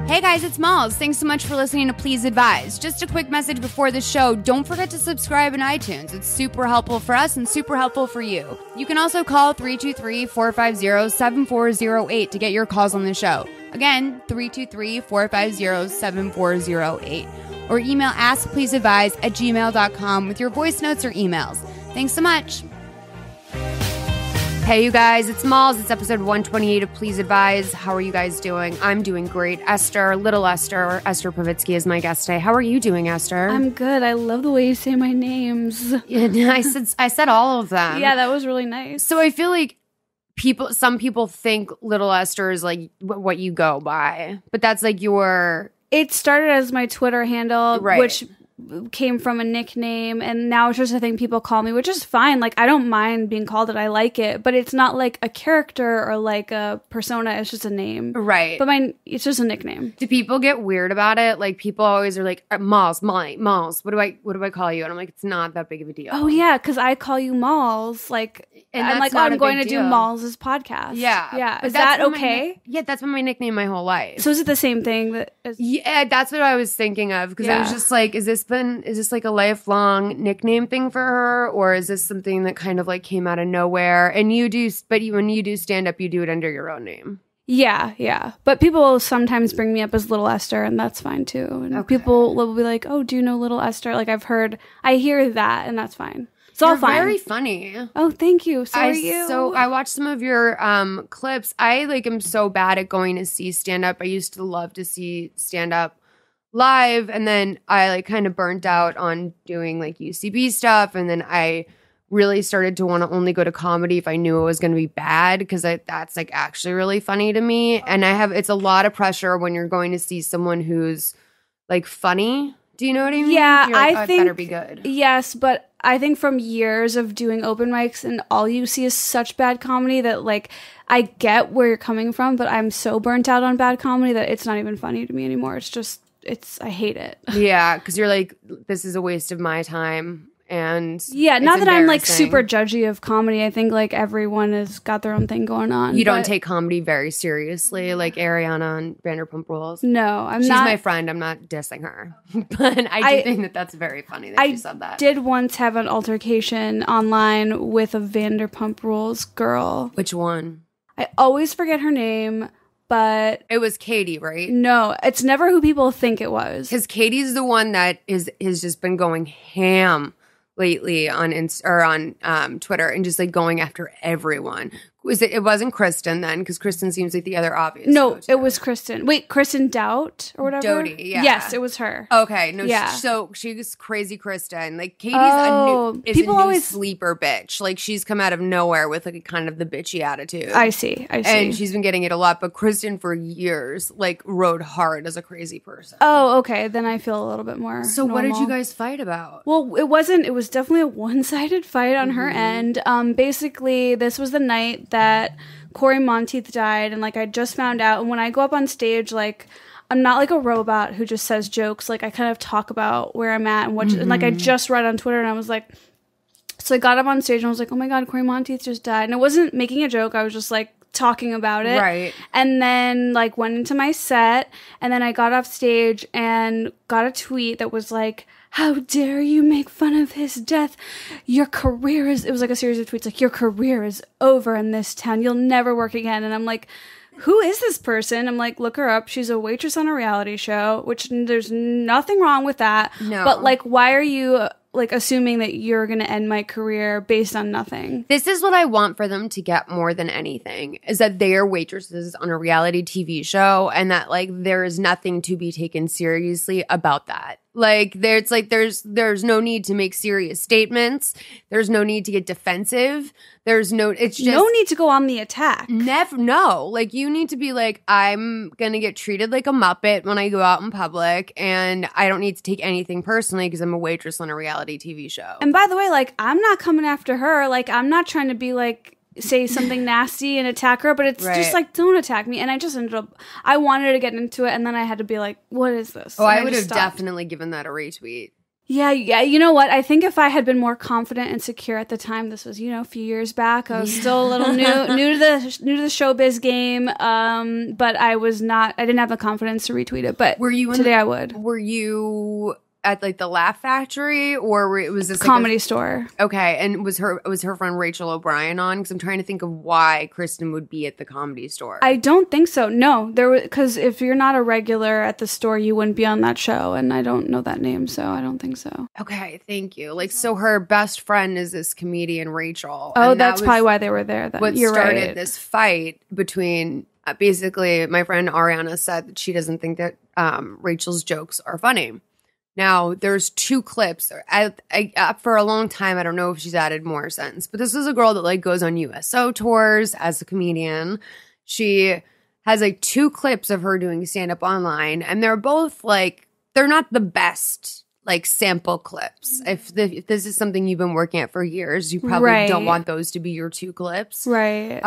Hey guys, it's Malls. Thanks so much for listening to Please Advise. Just a quick message before the show. Don't forget to subscribe in iTunes. It's super helpful for us and super helpful for you. You can also call 323-450-7408 to get your calls on the show. Again, 323-450-7408. Or email askplzadvise@gmail.com with your voice notes or emails. Thanks so much. Hey, you guys, it's Malls. It's episode 128 of Please Advise. How are you guys doing? I'm doing great. Esther, little Esther, Esther Povitsky is my guest today. How are you doing, Esther? I'm good. I love the way you say my names. Yeah, I said all of them. Yeah, that was really nice. So I feel like some people think little Esther is like what you go by, but that's like your... It started as my Twitter handle, right, which came from a nickname, and now it's just a thing people call me, which is fine. Like, I don't mind being called it. I like it, but it's not like a character or like a persona. It's just a name, right? But it's just a nickname. Do people get weird about it? Like, people always are like, Malls. What do I call you? And I'm like, it's not that big of a deal. Oh yeah, because I call you Malls. Like, and I'm like, oh, I'm going to do Malls' podcast. Yeah. Is that okay? Yeah, that's been my nickname my whole life. So is it the same thing? Yeah, that's what I was thinking of, because I was just like, is this like a lifelong nickname thing for her, or is this something that kind of like came out of nowhere? And when you do stand up, you do it under your own name. Yeah. But people sometimes bring me up as Little Esther, and that's fine too. And people will be like, "Oh, do you know Little Esther?" Like, I hear that, and that's fine. It's all fine. Very funny. Oh, thank you. So are you. So I watched some of your clips. I am so bad at going to see stand up. I used to love to see stand up live, and then I kind of burnt out on doing UCB stuff, and then I really started to want to only go to comedy if I knew it was going to be bad, because that's actually really funny to me. And it's a lot of pressure when you're going to see someone who's funny. Do you know what I mean? Yeah, I think better be good. Yes, but I think from years of doing open mics and all you see is such bad comedy that I get where you're coming from, but I'm so burnt out on bad comedy that it's not even funny to me anymore. I hate it. Yeah, because you're like, this is a waste of my time. And yeah, not that I'm super judgy of comedy. I think everyone has got their own thing going on. You don't take comedy very seriously, like Ariana and Vanderpump Rules. No, She's my friend. I'm not dissing her, but I do think that's very funny that she said that. I did once have an altercation online with a Vanderpump Rules girl. Which one? I always forget her name. But it was Katie, right? No, it's never who people think it was. Because Katie's the one that has just been going ham lately on Twitter, and just going after everyone. It wasn't Kristen then, because Kristen seems like the other obvious. No, it was Kristen. Wait, Kristen Doubt or whatever? Doty, yeah. Yes, it was her. Okay, no, yeah. So she's crazy Kristen. Katie's a new sleeper bitch. She's come out of nowhere with kind of the bitchy attitude. I see. And she's been getting it a lot, but Kristen for years rode hard as a crazy person. Oh, okay. Then I feel a little bit more So normal. What did you guys fight about? Well, it was definitely a one-sided fight on her end. Basically, this was the night that Corey Monteith died, and I just found out. And when I go up on stage, I'm not a robot who just says jokes. I kind of talk about where I'm at and what. And I just read on Twitter, and I was like, so I got up on stage and I was like, oh my god, Corey Monteith just died, and I wasn't making a joke. I was just talking about it, right? And then went into my set, and then I got off stage and got a tweet that was how dare you make fun of his death? Your career is... It was a series of tweets your career is over in this town. You'll never work again. And I'm like, who is this person? I'm like, look her up. She's a waitress on a reality show, which there's nothing wrong with that. No. But why are you assuming that you're going to end my career based on nothing? This is what I want for them to get more than anything, is that they are waitresses on a reality TV show, and that there is nothing to be taken seriously about that. There's no need to make serious statements. There's no need to get defensive. It's just no need to go on the attack. Never. No. You need to be I'm going to get treated like a Muppet when I go out in public, and I don't need to take anything personally because I'm a waitress on a reality TV show. And by the way, I'm not coming after her. I'm not trying to be say something nasty and attack her, but it's just don't attack me. And I just ended up, I wanted to get into it, and then I had to be what is this? Oh, I would have definitely given that a retweet. Yeah, you know what? I think if I had been more confident and secure at the time, this was, a few years back. I was still a little new to the showbiz game. But I didn't have the confidence to retweet it. But today I would. Were you at like the Laugh Factory, or was this Comedy Store? Okay, and was her friend Rachel O'Brien on? Because I'm trying to think of why Kristen would be at the Comedy Store. I don't think so. No, because if you're not a regular at the store, you wouldn't be on that show, and I don't know that name, so I don't think so. Okay, thank you. Like, so her best friend is this comedian Rachel. Oh, that's probably why they were there. Then what started this fight between. Basically, my friend Ariana said that she doesn't think that Rachel's jokes are funny. Now, there's 2 clips. For a long time, I don't know if she's added more since, but this is a girl that like goes on USO tours as a comedian. She has like 2 clips of her doing stand-up online, and they're both like, they're not the best like sample clips. If this is something you've been working at for years, you probably don't want those to be your 2 clips. Right.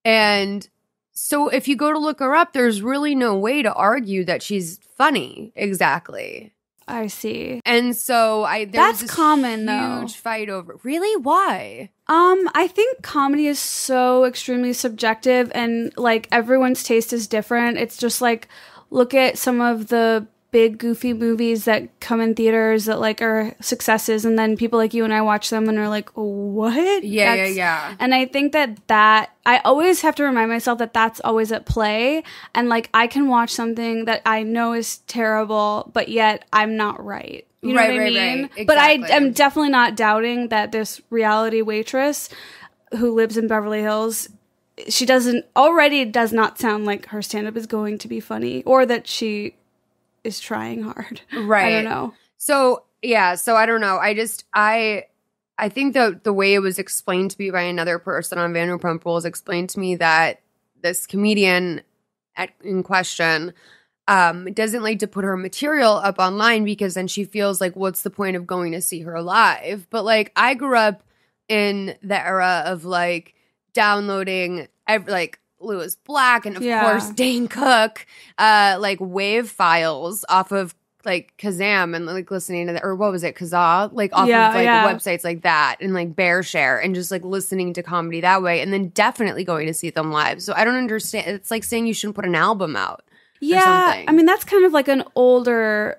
And so if you go to look her up, there's really no way to argue that she's funny. Exactly. I see. And so that's common though. Huge fight over. Really? Why? I think comedy is so extremely subjective, and like everyone's taste is different. It's just like, look at some of the big goofy movies that come in theaters that like are successes, and then people like you and I watch them and are like, what? Yeah. And I think that I always have to remind myself that that's always at play, and like I can watch something that I know is terrible, but yet I'm not right. You know what I mean? Right. Exactly. But I am definitely not doubting that this reality waitress who lives in Beverly Hills, she does not sound like her stand-up is going to be funny, or that she is trying hard. Right. I don't know. So I don't know. I think that the way it was explained to me by another person on Vanderpump Rules explained to me that this comedian in question doesn't like to put her material up online because then she feels like, what's the point of going to see her live? But like, I grew up in the era of like downloading Lewis Black and of course Dane Cook, like wave files off of like Kazam and like listening to or what was it, Kazaa, like off of like websites like that, and like BearShare, and just like listening to comedy that way, and then definitely going to see them live. So I don't understand. It's like saying you shouldn't put an album out. Yeah, I mean, that's kind of like an older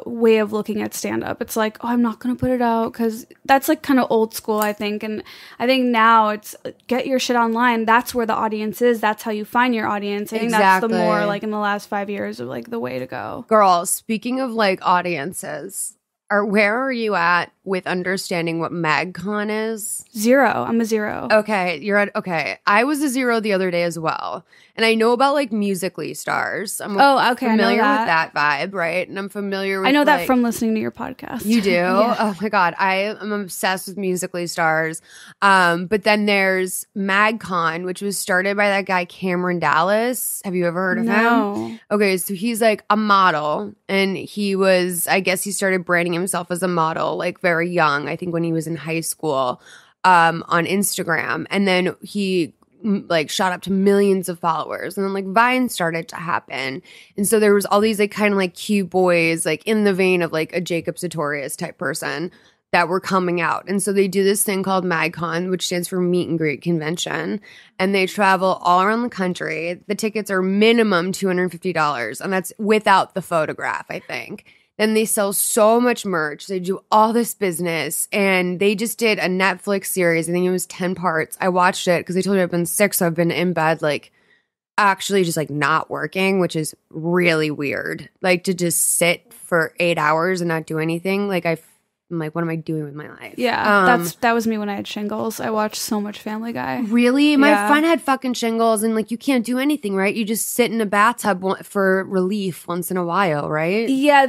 way of looking at stand-up. It's like, oh, I'm not going to put it out because that's like kind of old school, I think. And I think now it's get your shit online. That's where the audience is. That's how you find your audience. I think that's the more like in the last 5 years of like the way to go. Girl, speaking of like audiences, where are you at with understanding what MagCon is? 0. I'm a 0. Okay, okay. I was a 0 the other day as well. And I know about like Musical.ly stars. I'm familiar with that vibe, right? And I'm familiar with I know that from listening to your podcast. You do? Yeah. Oh my God. I am obsessed with Musical.ly stars. But then there's MagCon, which was started by that guy Cameron Dallas. Have you ever heard of him? Okay, so he's like a model, and I guess he started branding himself as a model like very young, I think when he was in high school, on Instagram. And then he like shot up to millions of followers, and then like Vine started to happen, and so there was all these like kind of like cute boys like in the vein of like a Jacob Sartorius type person that were coming out. And so they do this thing called MagCon, which stands for Meet and Greet Convention, and they travel all around the country. The tickets are minimum $250, and that's without the photograph, I think. Then they sell so much merch. They do all this business. And they just did a Netflix series. I think it was 10 parts. I watched it because I told you I've been sick. So I've been in bed, like actually just like not working, which is really weird. Like to just sit for 8 hours and not do anything. Like I'm like, what am I doing with my life? Yeah, that was me when I had shingles. I watched so much Family Guy. Really? My friend had fucking shingles, and like you can't do anything, right? You just sit in a bathtub for relief once in a while, right? Yeah,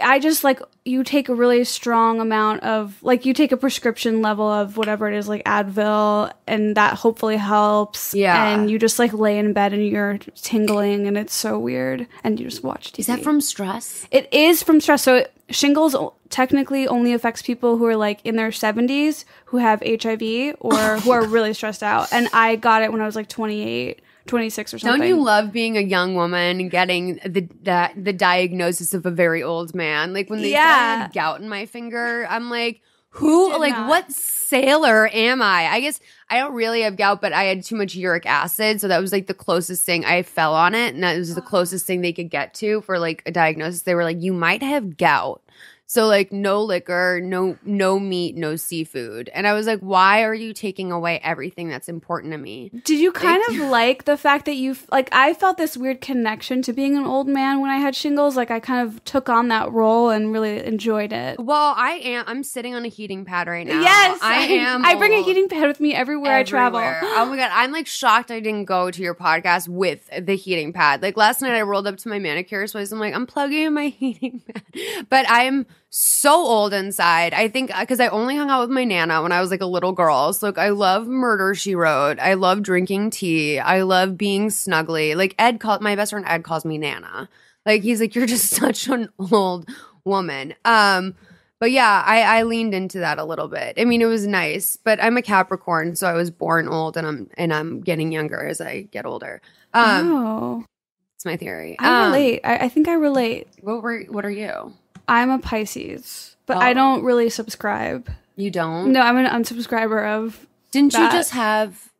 I just like, you take a really strong amount of, like you take a prescription level of whatever it is, like Advil, and that hopefully helps. Yeah. And you just like lay in bed and you're tingling, and it's so weird. And you just watch TV. Is that from stress? It is from stress. So shingles technically only affects people who are like in their 70s who have HIV or who are really stressed out. And I got it when I was like 28. 26 or something. Don't you love being a young woman and getting the diagnosis of a very old man? Like when they found gout in my finger, I'm like, what sailor am I? I guess I don't really have gout, but I had too much uric acid. So that was like the closest thing. I fell on it, and that was the closest thing they could get to for like a diagnosis. They were like, you might have gout. So like no liquor, no meat, no seafood. And I was like, why are you taking away everything that's important to me? Did you kind of like the fact that I felt this weird connection to being an old man when I had shingles. Like I kind of took on that role and really enjoyed it. Well, I'm sitting on a heating pad right now. Yes, I am. I bring a heating pad with me everywhere I travel. Oh my God. I'm like shocked I didn't go to your podcast with the heating pad. Like last night I rolled up to my manicure place. I'm like, I'm plugging in my heating pad. But I'm so old inside. I think because I only hung out with my Nana when I was like a little girl. So like I love Murder, She Wrote. I love drinking tea. I love being snuggly. Like my best friend Ed calls me Nana. Like he's like, you're just such an old woman. But yeah, I leaned into that a little bit. I mean, it was nice, but I'm a Capricorn, so I was born old, and I'm getting younger as I get older. It's my theory. I relate. I think I relate. What are you? I'm a Pisces, but I don't really subscribe. You don't? No, I'm an unsubscriber of. Didn't you just have?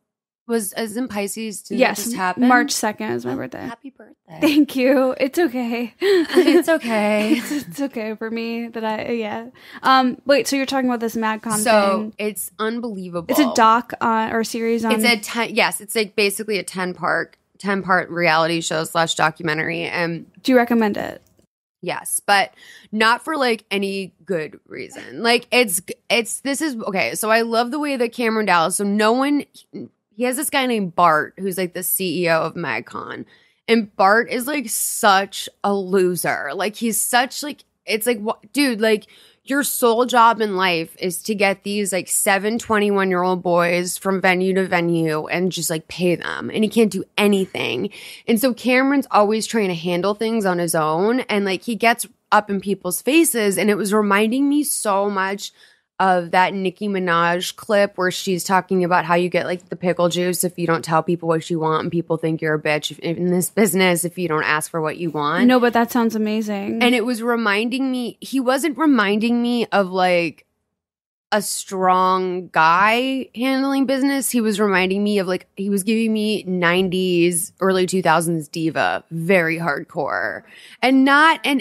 As in Pisces? Did that just happen? March 2nd is my birthday. Happy birthday! Thank you. It's okay. It's okay. it's okay for me that wait, so you're talking about this MadCon thing? It's unbelievable. It's a doc or series on. It's yes. It's like basically a 10-part reality show / documentary. And do you recommend it? Yes, but not for like any good reason. Like this is okay. So I love the way that Cameron Dallas. So he has this guy named Bart who's like the CEO of MagCon, and Bart is like such a loser. Like he's such like it's like dude, like your sole job in life is to get these like 21-year-old boys from venue to venue and just like pay them. And he can't do anything. And so Cameron's always trying to handle things on his own. And like he gets up in people's faces. And it was reminding me so much of that Nicki Minaj clip where she's talking about how you get like the pickle juice if you don't tell people what you want, and people think you're a bitch in this business if you don't ask for what you want. No, but that sounds amazing. And it was reminding me, he wasn't reminding me of like a strong guy handling business. He was reminding me of like, he was giving me 90s, early 2000s diva, very hardcore, and not in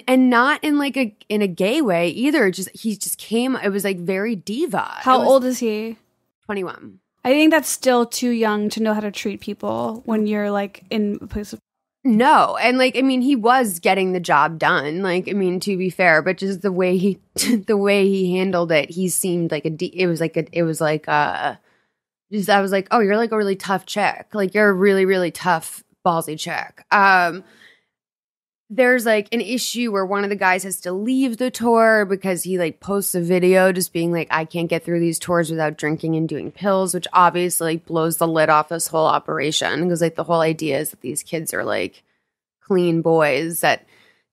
like in a gay way either. He just came, it was like very diva. How old is he? 21. I think that's still too young to know how to treat people when you're like in a place of. No. And like, I mean, he was getting the job done. Like, I mean, to be fair, but just the way he handled it, he seemed like I was like, oh, you're like a really tough chick. Like you're a really, really tough, ballsy chick. There's like an issue where one of the guys has to leave the tour because he like posts a video just being like, I can't get through these tours without drinking and doing pills, which obviously blows the lid off this whole operation, because like the whole idea is that these kids are like clean boys that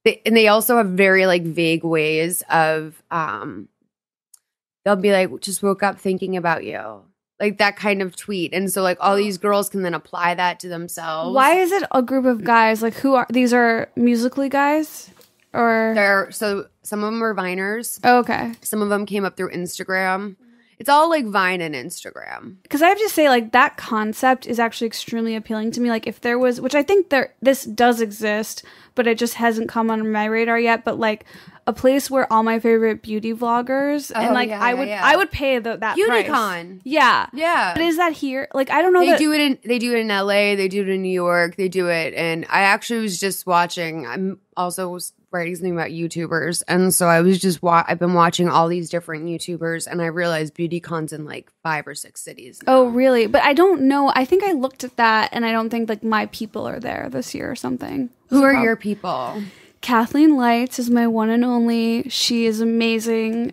they also have very like vague ways of they'll be like, just woke up thinking about you. Like that kind of tweet. And so like all these girls can then apply that to themselves. Why is it a group of guys? Like these are Musically guys? Or so some of them are Viners. Oh, okay. Some of them came up through Instagram. It's all like Vine and Instagram. Because I have to say, like, that concept is actually extremely appealing to me. Like, if there was, which I think this does exist, but it just hasn't come on my radar yet. But like a place where all my favorite beauty vloggers and like I would pay that BeautyCon. Price. Yeah. But is that here? Like, I don't know. They do it in LA. They do it in New York. They do it, and I actually was just watching. I'm also writing something about YouTubers, and so I was just I've been watching all these different YouTubers, and I realized BeautyCon's in like 5 or 6 cities now. Oh, really? But I don't know. I think I looked at that, and I don't think like my people are there this year or something. Who are your people? Kathleen Lights is my one and only. She is amazing.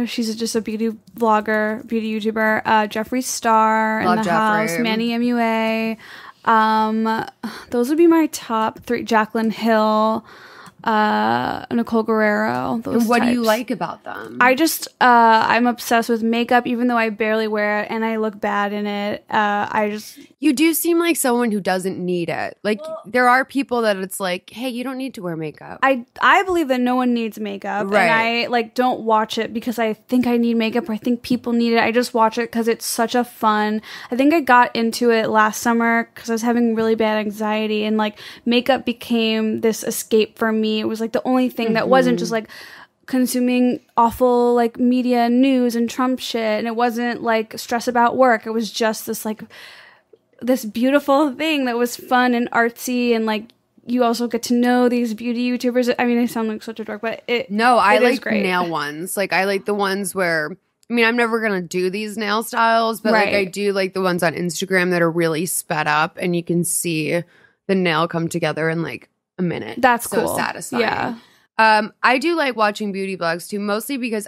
She's just a beauty vlogger, beauty YouTuber. Jeffree Star in the house. Manny MUA. Those would be my top 3. Jaclyn Hill. Nicole Guerrero. What do you like about them? I just I'm obsessed with makeup, even though I barely wear it and I look bad in it. You do seem like someone who doesn't need it. Like, there are people that it's like, hey, you don't need to wear makeup. I believe that no one needs makeup. Right. And I, like, don't watch it because I think I need makeup or I think people need it. I just watch it because it's such a fun. I think I got into it last summer because I was having really bad anxiety. And, like, makeup became this escape for me. It was, like, the only thing that wasn't just, like, consuming awful, like, media and news and Trump shit. And it wasn't, like, stress about work. It was just this, like, this beautiful thing that was fun and artsy, and like you also get to know these beauty YouTubers. I mean, I sound like such a dork, but I like great. Nail ones. Like, I like the ones where, I mean, I'm never gonna do these nail styles, but like I do like the ones on Instagram that are really sped up and you can see the nail come together in like a minute. That's so cool. satisfying. Yeah. I do like watching beauty vlogs too, mostly because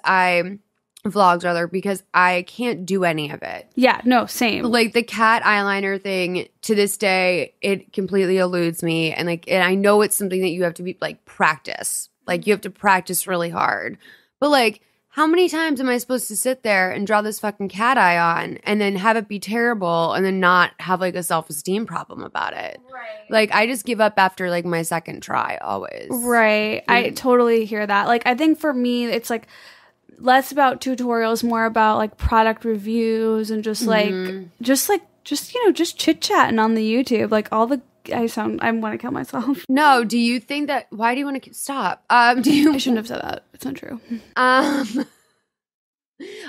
because I can't do any of it. Yeah, no, same. Like the cat eyeliner thing, to this day, it completely eludes me. And I know it's something that you have to be like practice. Like you have to practice really hard. But like, how many times am I supposed to sit there and draw this fucking cat eye on and then have it be terrible and then not have like a self-esteem problem about it? Right. Like I just give up after like my second try always. Right. I totally hear that. Like I think for me, it's like less about tutorials, more about like product reviews and just chit chatting on the YouTube. Like all the, I want to kill myself. No, do you think that, why do you want to stop? I shouldn't have said that. It's not true.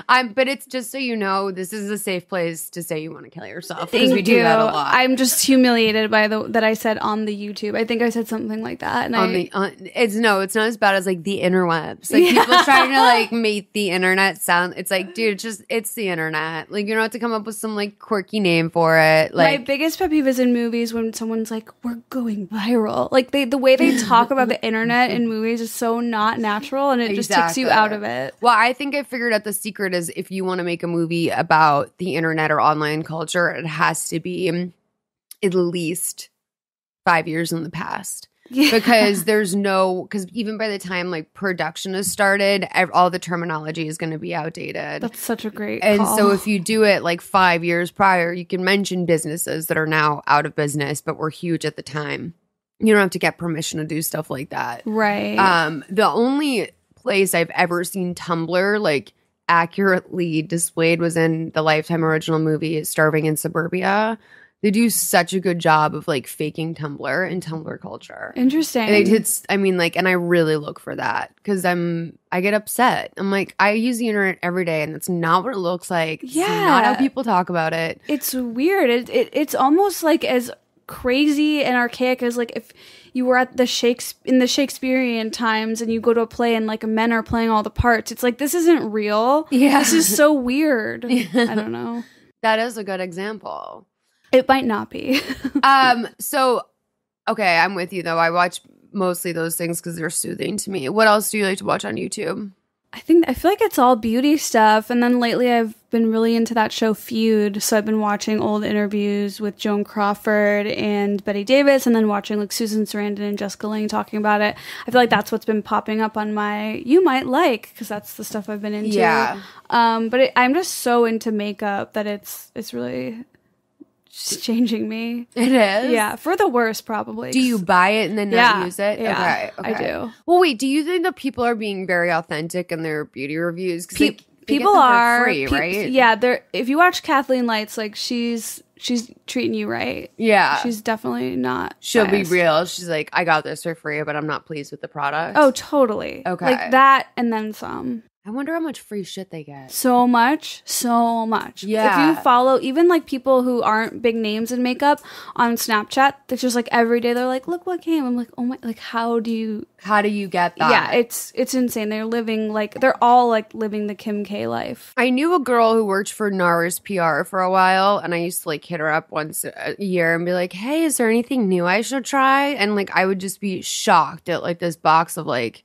But it's just so you know, this is a safe place to say you want to kill yourself. Thank because we do you. that a lot. I'm just humiliated by that I said on the YouTube. I think I said something like that. And it's not as bad as like the interwebs. Like people trying to like make the internet sound. It's like, dude, it's the internet. Like you don't have to come up with some like quirky name for it. Like my biggest pet peeve is in movies when someone's like, "We're going viral." Like the way they talk about the internet in movies is so not natural, and it just takes you out of it. Well, I think I figured out the secret is if you want to make a movie about the internet or online culture, it has to be at least 5 years in the past. Yeah. Because even by the time like production has started, all the terminology is going to be outdated. That's such a great And call. so if you do it like 5 years prior, you can mention businesses that are now out of business but were huge at the time. You don't have to get permission to do stuff like that. Right. The only place I've ever seen Tumblr like accurately displayed was in the Lifetime original movie Starving in Suburbia. They do such a good job of like faking Tumblr and Tumblr culture. Interesting. And and I really look for that because I get upset. I'm like, I use the internet every day and that's not what it looks like. Yeah. It's not how people talk about it. It's weird. It's almost like as crazy and archaic as like if you were at in the Shakespearean times and you go to a play and like men are playing all the parts. It's like, this isn't real. Yeah. This is so weird. I don't know. That is a good example. It might not be. So, okay, I'm with you though. I watch mostly those things because they're soothing to me. What else do you like to watch on YouTube? I feel like it's all beauty stuff. And then lately I've been really into that show Feud. So I've been watching old interviews with Joan Crawford and Betty Davis and then watching like Susan Sarandon and Jessica Lange talking about it. I feel like that's what's been popping up on my You Might Like because that's the stuff I've been into. Yeah. But I'm just so into makeup that it's really just changing me. It is? Yeah, for the worse probably. Do you buy it and then not use it? Yeah, Okay. I do. Well, wait, do you think that people are being very authentic in their beauty reviews? Because they people get them are for free, right? Yeah, if you watch Kathleen Lights, like she's treating you right. Yeah. She's definitely not She'll biased. be real. She's like, I got this for free, but I'm not pleased with the product. Oh, totally. Okay. Like that and then some. I wonder how much free shit they get. So much. Yeah. If you follow even like people who aren't big names in makeup on Snapchat, it's just like every day they're like, look what came. I'm like, oh my, like how do you get that? Yeah, it's insane. They're all like living the Kim K life. I knew a girl who worked for NARS PR for a while, and I used to like hit her up once a year and be like, hey, is there anything new I should try? And like I would just be shocked at like this box of like,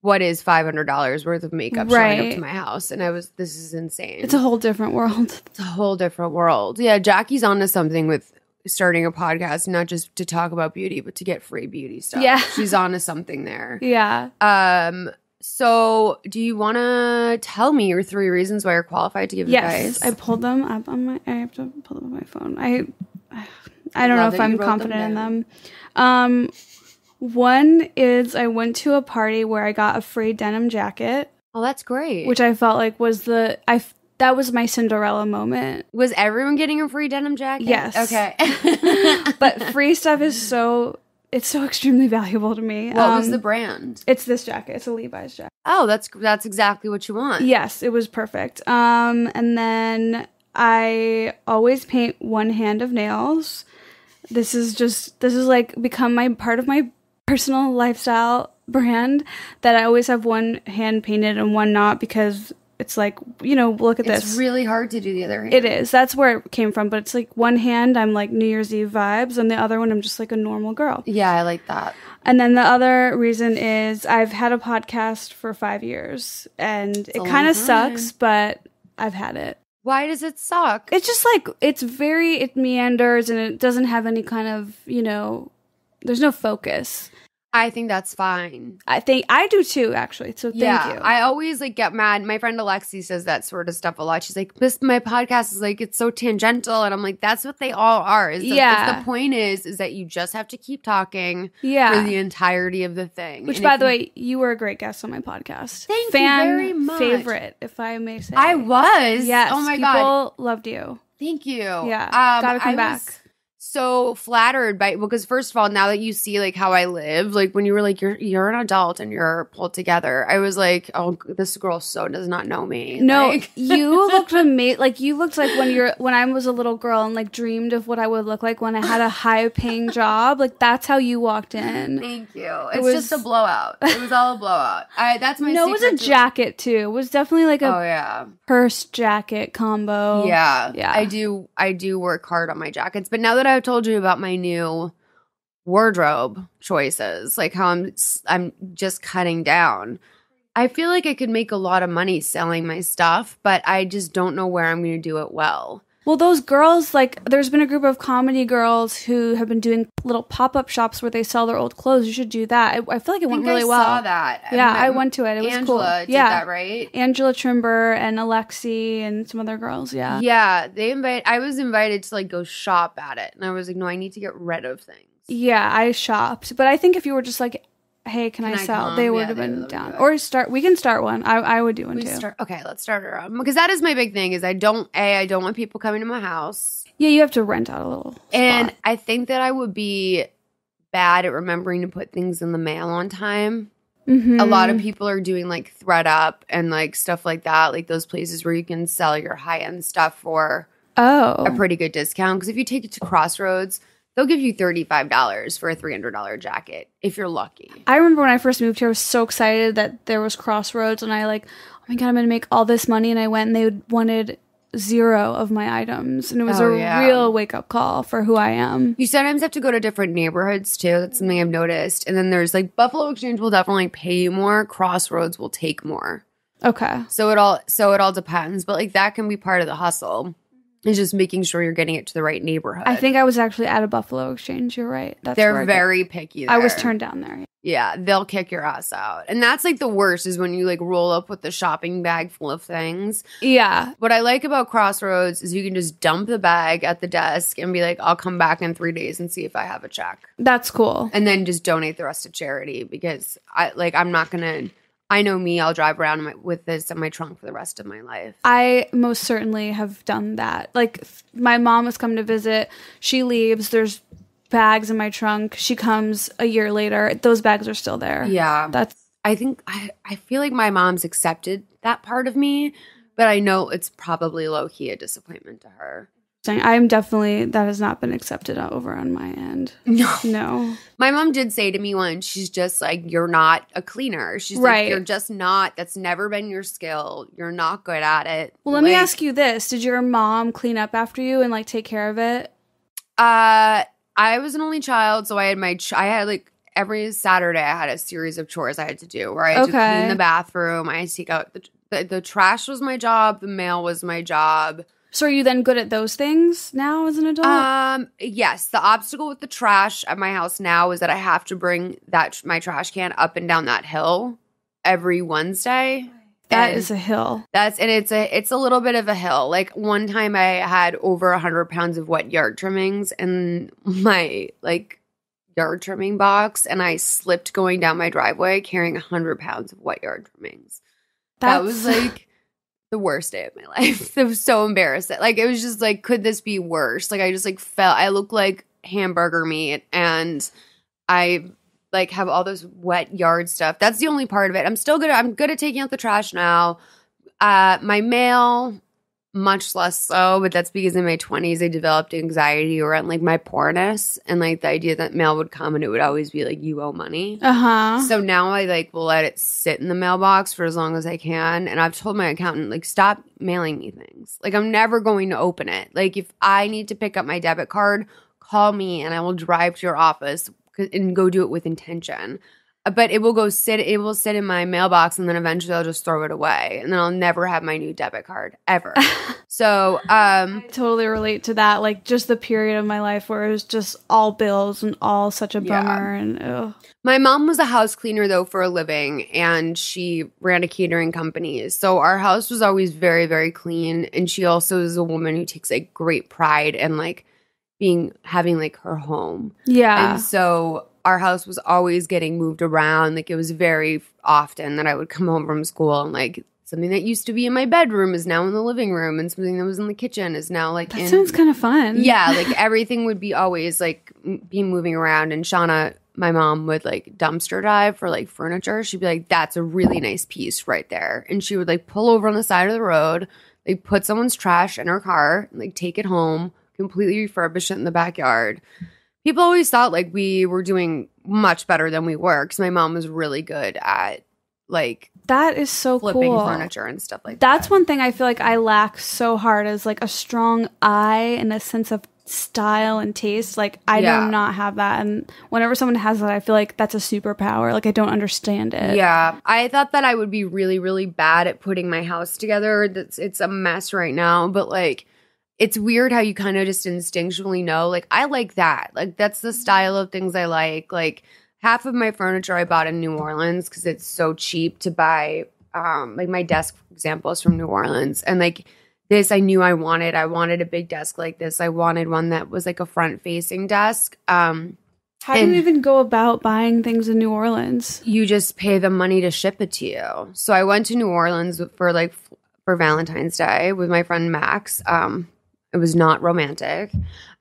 what is $500 worth of makeup showing up to my house? And this is insane. It's a whole different world. It's a whole different world. Yeah, Jackie's onto something with starting a podcast, not just to talk about beauty, but to get free beauty stuff. Yeah. She's onto something there. Yeah. So do you want to tell me your 3 reasons why you're qualified to give advice? Yes, I pulled them up I have to pull them on my phone. I don't know Love if that you I'm wrote confident in them them. One is I went to a party where I got a free denim jacket, Oh, that's great. which I felt like was that was my Cinderella moment. Was everyone getting a free denim jacket? Yes. Okay. But free stuff is so extremely valuable to me. What was the brand? It's this jacket. It's a Levi's jacket. Oh, that's exactly what you want. Yes, it was perfect. And then I always paint one hand of nails. This is like become my part of my personal lifestyle brand, that I always have one hand painted and one not, because it's like, look at this. It's really hard to do the other hand. It is. That's where it came from. But it's like one hand, I'm like New Year's Eve vibes, and the other one, I'm just like a normal girl. Yeah, I like that. And then the other reason is I've had a podcast for 5 years, and it kind of sucks, but I've had it. Why does it suck? It's just like, it meanders, and it doesn't have any kind of, there's no focus. I think that's fine. I think I do too, actually. So thank you. I always get mad. My friend Alexi says that sort of stuff a lot. She's like, my podcast is it's so tangential. And I'm like, that's what they all are. The point is that you just have to keep talking for the entirety of the thing. Which, by the way, you were a great guest on my podcast. Thank you very much. Favorite, if I may say. I was. Yes. Oh my God. People loved you. Thank you. Yeah. Gotta come back. So flattered because first of all, now that you see how I live, when you were you're an adult and you're pulled together, I was like, oh, this girl so does not know me. No, you looked amazing. You looked like when I was a little girl and dreamed of what I would look like when I had a high paying job. That's how you walked in. Thank you. It's just a blowout. It was all a blowout. That's my No, it was a jacket too. It was definitely a purse jacket combo. Yeah. Yeah. I do work hard on my jackets, but now that I've told you about my new wardrobe choices, how I'm just cutting down, I feel like I could make a lot of money selling my stuff, but I just don't know where I'm going to do it well. Well, those girls, there's been a group of comedy girls who have been doing little pop-up shops where they sell their old clothes. You should do that. I feel like it went really well. I saw that. Yeah, I went to it. It was cool. Angela did that, right? Angela Trimber and Alexi and some other girls, yeah. Yeah, I was invited to go shop at it. And I was like, no, I need to get rid of things. Yeah, I shopped. But I think if you were just hey, can I sell? They would have been down. Or we can start one. I would do one too. Okay, let's start her up. Because that is my big thing is I don't want people coming to my house. Yeah, you have to rent out a little spot. And I think that I would be bad at remembering to put things in the mail on time. Mm-hmm. A lot of people are doing ThredUp and stuff like that. Those places where you can sell your high-end stuff for a pretty good discount. Because if you take it to Crossroads, they'll give you $35 for a $300 jacket if you're lucky. I remember when I first moved here, I was so excited that there was Crossroads, and I oh my God, I'm going to make all this money. And I went, and they wanted 0 of my items. And it was real wake-up call for who I am. You sometimes have to go to different neighborhoods, too. That's something I've noticed. And then there's Buffalo Exchange will definitely pay you more. Crossroads will take more. Okay. So it all depends. But that can be part of the hustle. It's just making sure you're getting it to the right neighborhood. I think I was actually at a Buffalo Exchange. You're right. They're very picky there. I was turned down there. Yeah, they'll kick your ass out. And that's the worst is when you roll up with the shopping bag full of things. Yeah. What I like about Crossroads is you can just dump the bag at the desk and be like, I'll come back in 3 days and see if I have a check. That's cool. And then just donate the rest to charity because I'm not going to... I know me, I'll drive around with this in my trunk for the rest of my life. I most certainly have done that. My mom has come to visit. She leaves. There's bags in my trunk. She comes a year later. Those bags are still there. Yeah. I feel like my mom's accepted that part of me, but I know it's probably low-key a disappointment to her. I'm definitely, that has not been accepted over on my end. No. My mom did say to me once, she's just you're not a cleaner. She's you're just not, that's never been your skill. You're not good at it. Well, let me ask you this. Did your mom clean up after you and take care of it? I was an only child, so I had every Saturday I had a series of chores I had to do where I had to clean the bathroom. I had to take out the trash was my job. The mail was my job. So are you then good at those things now as an adult? Yes. The obstacle with the trash at my house now is that I have to bring my trash can up and down that hill every Wednesday. That is a hill. It's a little bit of a hill. Like one time I had over 100 pounds of wet yard trimmings in my like yard trimming box, and I slipped going down my driveway carrying 100 pounds of wet yard trimmings. That was like the worst day of my life. It was so embarrassing. Like, it was just like, could this be worse? Like, I just like felt, I look like hamburger meat, and I like have all this wet yard stuff. That's the only part of it. I'm good at taking out the trash now. My mail, much less so, but that's because in my 20s I developed anxiety around like my poorness and like the idea that mail would come and it would always be like, you owe money. So now I like will let it sit in the mailbox for as long as I can. And I've told my accountant, like, stop mailing me things. Like, I'm never going to open it. Like, if I need to pick up my debit card, call me and I will drive to your office and go do it with intention. But it will sit in my mailbox, and then eventually I'll just throw it away, and then I'll never have my new debit card ever. So I totally relate to that. Like, just the period of my life where it was just all bills and all such a bummer. And ugh. My mom was a house cleaner though for a living, and she ran a catering company. So our house was always very, very clean. And she also is a woman who takes like great pride in like having like her home. Yeah. And so our house was always getting moved around. Like, it was very often that I would come home from school and like something that used to be in my bedroom is now in the living room, and something that was in the kitchen is now like that sounds kind of fun. Yeah, like everything would be always like be moving around. And Shauna, my mom, would like dumpster dive for like furniture. She'd be like, that's a really nice piece right there. And she would like pull over on the side of the road, like put someone's trash in her car, and, like take it home, completely refurbish it in the backyard. People always thought like we were doing much better than we were, because my mom was really good at like that is so flipping cool. furniture and stuff like that. That's one thing I feel like I lack so hard, is like a strong eye and a sense of style and taste. Like, I do not have that, and whenever someone has that, I feel like that's a superpower. Like, I don't understand it. Yeah, I thought that I would be really, really bad at putting my house together. It's a mess right now, but like, it's weird how you kind of just instinctually know, like, I like that. Like, that's the style of things I like. Like, half of my furniture I bought in New Orleans because it's so cheap to buy. Like, my desk, for example, is from New Orleans. And, like, this I knew I wanted. I wanted a big desk like this. I wanted one that was, like, a front-facing desk. How do you even go about buying things in New Orleans? You just pay them money to ship it to you. So I went to New Orleans for Valentine's Day with my friend Max. It was not romantic.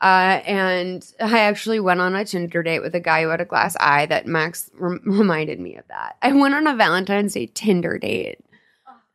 And I actually went on a Tinder date with a guy who had a glass eye that Max reminded me of that. I went on a Valentine's Day Tinder date.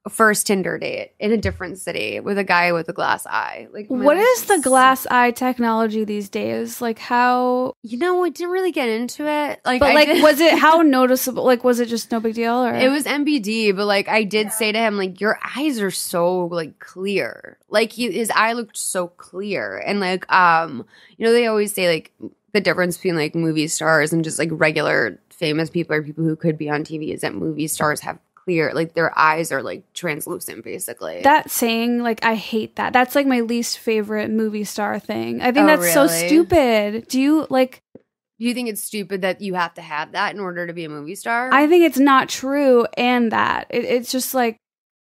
First Tinder date in a different city with a guy with a glass eye. Like, what is the glass eye technology these days? Like, how? You know, I didn't really get into it. Like, but was it how noticeable? Like, was it just no big deal? Or it was MBD, but like I did say to him, like, your eyes are so like clear. Like his eye looked so clear, and like you know, they always say like the difference between like movie stars and just like regular famous people or people who could be on TV is that movie stars have clear, like their eyes are like translucent, basically. That saying, like, I hate that. That's like my least favorite movie star thing. I think that's so stupid. Do you think it's stupid that you have to have that in order to be a movie star? I think it's not true, and that it's just like,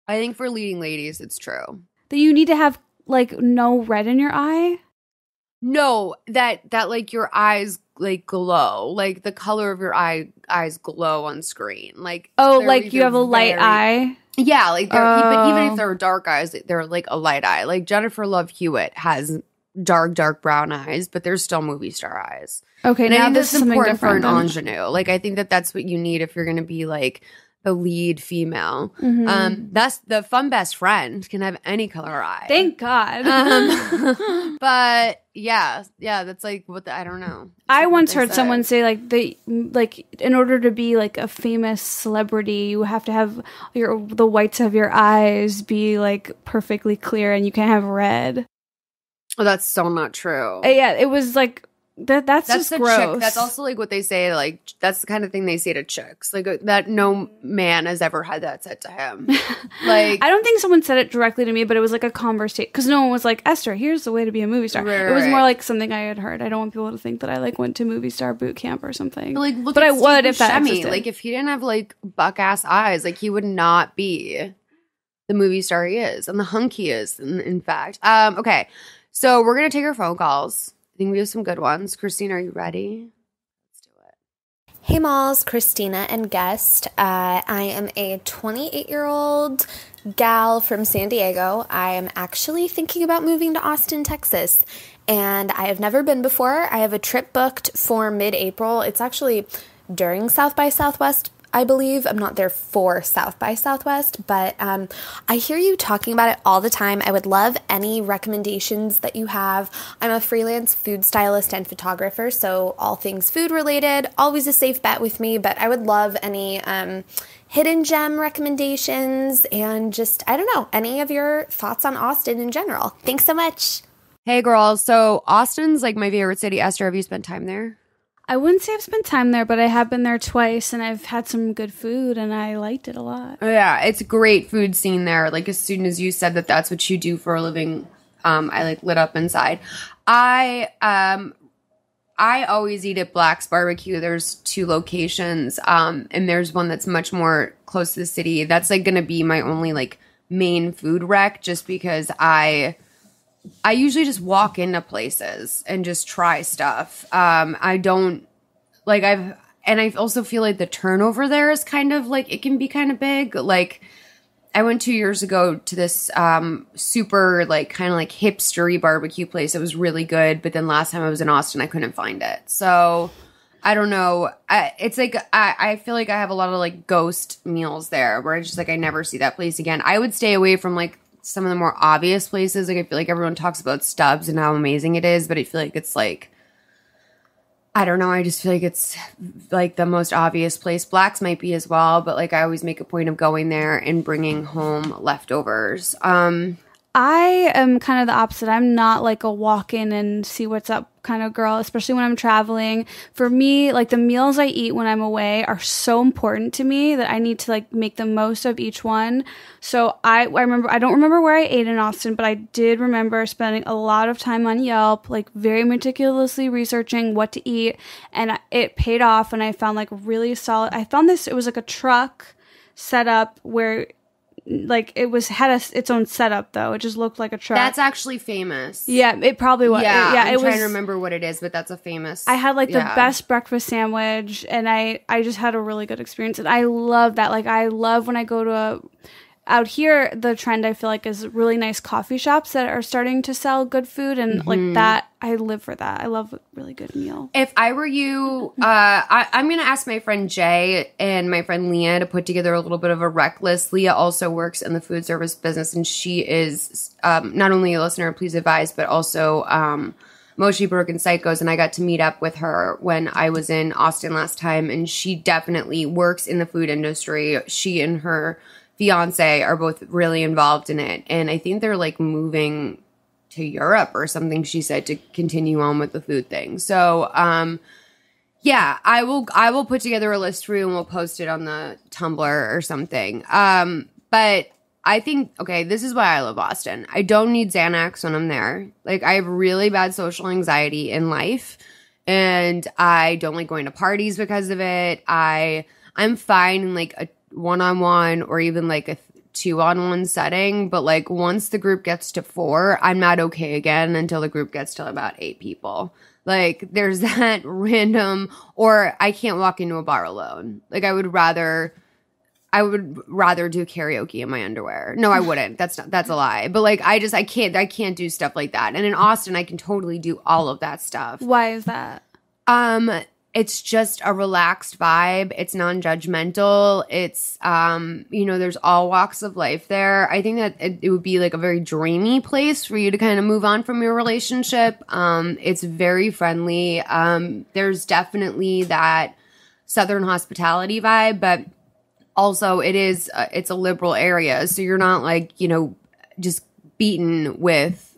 I think for leading ladies, it's true that you need to have like no red in your eye. No, that like your eyes like glow, like the color of your eyes glow on screen. Like, oh, like you have a light eye. Yeah, like they're even if they're dark eyes, they're like a light eye. Like Jennifer Love Hewitt has dark brown eyes, but they're still movie star eyes. Okay, and now I think this is important for an then. ingenue. Like, I think that's what you need if you're going to be like the lead female. That's the fun best friend can have any color eye. Thank God. But yeah, that's like I don't know. I once heard someone say like in order to be like a famous celebrity, you have to have the whites of your eyes be like perfectly clear, and you can't have red. Oh, that's so not true. Yeah, it was like that's just gross. Chick. That's also like what they say. Like, that's the kind of thing they say to chicks. Like, that no man has ever had that said to him. Like, I don't think someone said it directly to me, but it was like a conversation, because no one was like, Esther, here's the way to be a movie star. Right, it was more like something I had heard. I don't want people to think that I like went to movie star boot camp or something. But like, look but at I would if that Buscemi. existed. Like, if he didn't have like buck ass eyes, like he would not be the movie star he is and the hunk he is, in fact. Okay, so we're going to take our phone calls. I think we have some good ones. Christina, are you ready? Let's do it. Hey, Malls, Christina and guest. I am a 28-year-old gal from San Diego. I am actually thinking about moving to Austin, Texas, and I have never been before. I have a trip booked for mid-April. It's actually during South by Southwest, I believe. I'm not there for South by Southwest, but I hear you talking about it all the time. I would love any recommendations that you have. I'm a freelance food stylist and photographer, so all things food related, always a safe bet with me, but I would love any hidden gem recommendations and just, I don't know, any of your thoughts on Austin in general. Thanks so much. Hey, girls. So Austin's like my favorite city. Esther, have you spent time there? I wouldn't say I've spent time there, but I have been there twice, and I've had some good food, and I liked it a lot. Oh, yeah, it's a great food scene there. Like, as soon as you said that that's what you do for a living, I like lit up inside. I always eat at Black's Barbecue. There's 2 locations, and there's one that's much more close to the city. That's like going to be my only like main food rec, just because I usually just walk into places and just try stuff. I don't like I also feel like the turnover there is kind of like, it can be kind of big. Like, I went 2 years ago to this super like kind of like hipstery barbecue place. It was really good. But then last time I was in Austin, I couldn't find it. So I don't know. It's like, I feel like I have a lot of like ghost meals there where it's just like, I never see that place again. I would stay away from like some of the more obvious places. Like, I feel like everyone talks about Stubbs and how amazing it is, but I feel like it's like, I don't know. I just feel like it's like the most obvious place. Black's might be as well, but like I always make a point of going there and bringing home leftovers. I am kind of the opposite. I'm not like a walk in and see what's up kind of girl, especially when I'm traveling. For me, like the meals I eat when I'm away are so important to me that I need to like make the most of each one. So I don't remember where I ate in Austin, but I did remember spending a lot of time on Yelp, like very meticulously researching what to eat, and it paid off. And I found like really solid. I found this, it was like a truck set up where like it was its own setup though. It just looked like a truck. That's actually famous. Yeah, it probably was. Yeah, I'm it trying was, to remember what it is, but that's a famous. I had like the best breakfast sandwich, and I just had a really good experience, and I love that. Like I love when I go to out here, the trend I feel like is really nice coffee shops that are starting to sell good food, and like that, I live for that. I love a really good meal. If I were you, I'm going to ask my friend Jay and my friend Leah to put together a little bit of a rec list. Leah also works in the food service business, and she is not only a listener of Please Advise, but also Moshi Broken Psychos, and I got to meet up with her when I was in Austin last time, and she definitely works in the food industry. She and her fiance are both really involved in it, and I think they're like moving to Europe or something, she said, to continue on with the food thing. So yeah, I will put together a list for you and we'll post it on the Tumblr or something. But I think, okay, this is why I love Boston. I don't need Xanax when I'm there. Like, I have really bad social anxiety in life, and I don't like going to parties because of it. I'm fine in like a one-on-one or even like a 2-on-1 setting, but like once the group gets to 4, I'm not okay again until the group gets to about 8 people. Like, there's that random, or I can't walk into a bar alone. Like, I would rather do karaoke in my underwear. No, I wouldn't. That's a lie. But like, I can't do stuff like that. And in Austin, I can totally do all of that stuff. Why is that? It's just a relaxed vibe. It's non-judgmental. It's, there's all walks of life there. I think that it would be like a very dreamy place for you to kind of move on from your relationship. It's very friendly. There's definitely that Southern hospitality vibe, but also it's a liberal area. So you're not like, just beaten with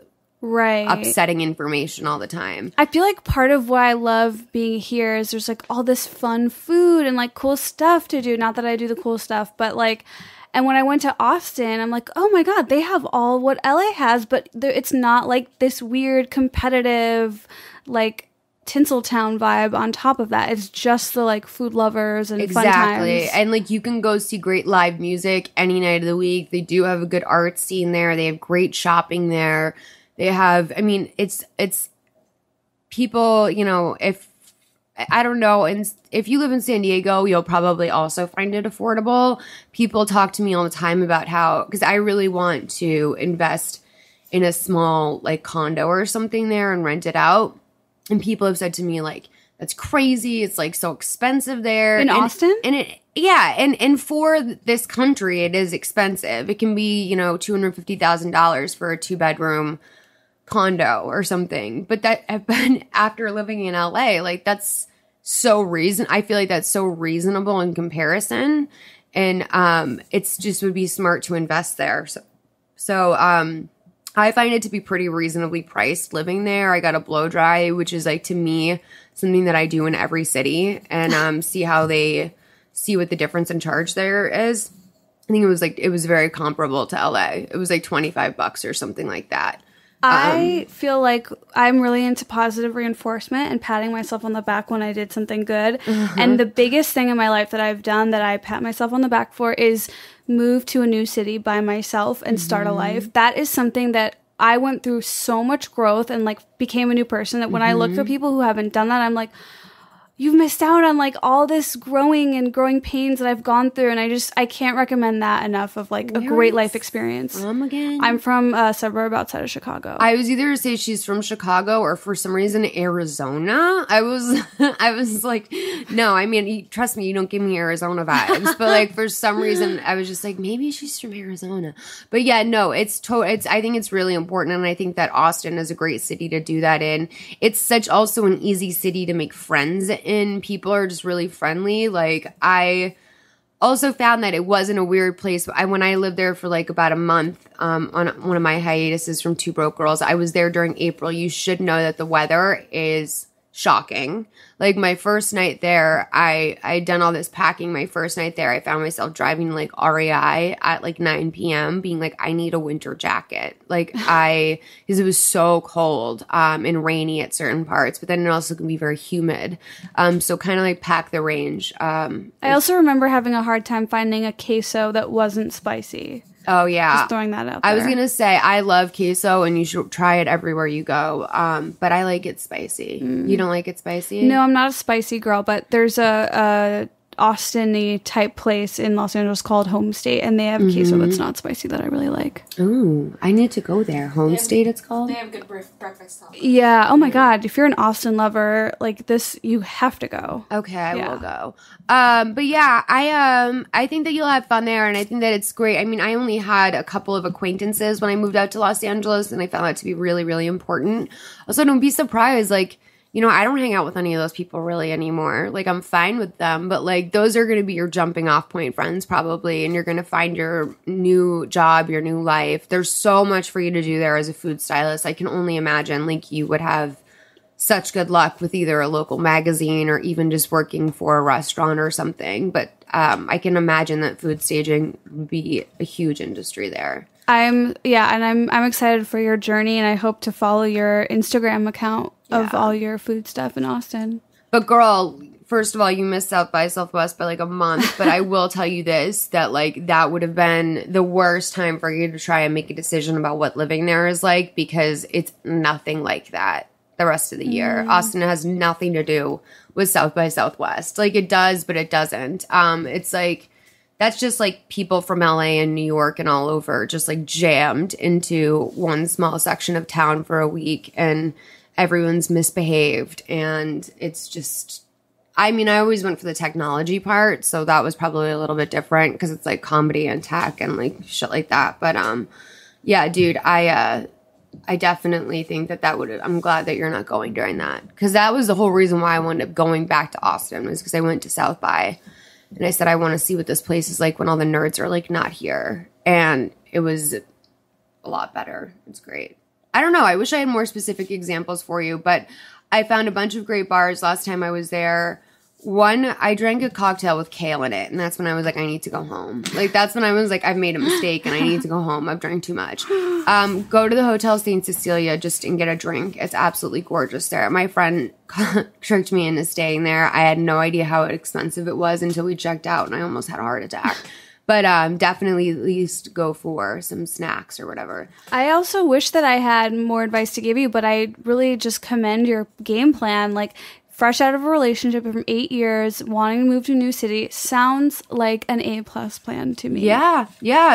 upsetting information all the time. I feel like part of why I love being here is there's like all this fun food and like cool stuff to do. Not that I do the cool stuff, but like, and when I went to Austin, I'm like, oh my God, they have all what LA has, but it's not like this weird competitive, like Tinseltown vibe on top of that. It's just the like food lovers and fun times. And like you can go see great live music any night of the week. They do have a good art scene there. They have great shopping there. They have, I mean, it's people, you know, if I don't know, and if you live in San Diego, you'll probably also find it affordable. People talk to me all the time about how, because I really want to invest in a small like condo or something there and rent it out. And people have said to me, like, that's crazy. It's like so expensive there. In Austin? And for this country, it is expensive. It can be, you know, $250,000 for a 2-bedroom condo or something. But after living in LA, like that's so I feel like that's so reasonable in comparison. And it's just would be smart to invest there. So I find it to be pretty reasonably priced living there. I got a blow dry, which is like to me something that I do in every city, and see what the difference in charge there is. I think it was very comparable to LA. It was like $25 or something like that. I feel like I'm really into positive reinforcement and patting myself on the back when I did something good. And the biggest thing in my life that I've done that I pat myself on the back for is move to a new city by myself and start a life. That is something that I went through so much growth and like became a new person that when I look for people who haven't done that, I'm like, you've missed out on like all this growing pains that I've gone through. And I can't recommend that enough of like a great life experience. Again? I'm from a suburb outside of Chicago. I was either to say she's from Chicago or for some reason Arizona. I was like, no, I mean, trust me, you don't give me Arizona vibes. But like for some reason I was just like, maybe she's from Arizona. But yeah, no, I think it's really important. And I think that Austin is a great city to do that in. It's such also an easy city to make friends in. People are just really friendly. Like I also found that it wasn't a weird place. When I lived there for like about a month on one of my hiatuses from Two Broke Girls, I was there during April. You should know that the weather is shocking. Like my first night there, I'd done all this packing. My first night there, I found myself driving like REI at like 9 p.m. being like, I need a winter jacket. Like because it was so cold and rainy at certain parts, but then it also can be very humid. So kind of like pack the range. I also remember having a hard time finding a queso that wasn't spicy. Oh, yeah. Just throwing that out there. I was going to say, I love queso, and you should try it everywhere you go. But I like it spicy. You don't like it spicy? No, I'm not a spicy girl, but there's a Austin-y type place in Los Angeles called Home State, and they have queso that's not spicy that I really like. Ooh, I need to go there. Home State, it's called? They have good breakfast tacos. Yeah. Oh, my God. If you're an Austin lover, like this, you have to go. Okay, I will go. But yeah, I think that you'll have fun there, and I think that it's great. I mean, I only had a couple of acquaintances when I moved out to Los Angeles, and I found that to be really, really important. Also, don't be surprised, like, you know, I don't hang out with any of those people really anymore. Like, I'm fine with them, but like, those are going to be your jumping off point friends probably, and you're going to find your new job, your new life. There's so much for you to do there as a food stylist. I can only imagine like you would have such good luck with either a local magazine or even just working for a restaurant or something. But I can imagine that food staging would be a huge industry there. I'm excited for your journey, and I hope to follow your Instagram account of all your food stuff in Austin. But girl, first of all, you missed South by Southwest by like a month. But I will tell you this, that like that would have been the worst time for you to try and make a decision about what living there is like, because it's nothing like that the rest of the year. Austin has nothing to do with South by Southwest. Like it does, but it doesn't. It's like, that's just like people from LA and New York and all over just like jammed into one small section of town for a week, and everyone's misbehaved. And it's just, I mean, I always went for the technology part, so that was probably a little bit different because it's like comedy and tech and like shit like that. But yeah, dude, I definitely think that would have, I'm glad that you're not going during that, because that was the whole reason why I wound up going back to Austin, was because I went to South by. And I said, I want to see what this place is like when all the nerds are like not here. And it was a lot better. It's great. I don't know. I wish I had more specific examples for you, but I found a bunch of great bars last time I was there. I drank a cocktail with kale in it, and that's when I was like, I need to go home. Like, that's when I was like, I've made a mistake, and I need to go home. I've drank too much. Go to the Hotel St. Cecilia and get a drink. It's absolutely gorgeous there. My friend tricked me into staying there. I had no idea how expensive it was until we checked out, and I almost had a heart attack. But definitely at least go for some snacks or whatever. I also wish that I had more advice to give you, but I really just commend your game plan. Like, fresh out of a relationship from 8 years, wanting to move to a new city sounds like an A+ plan to me. Yeah.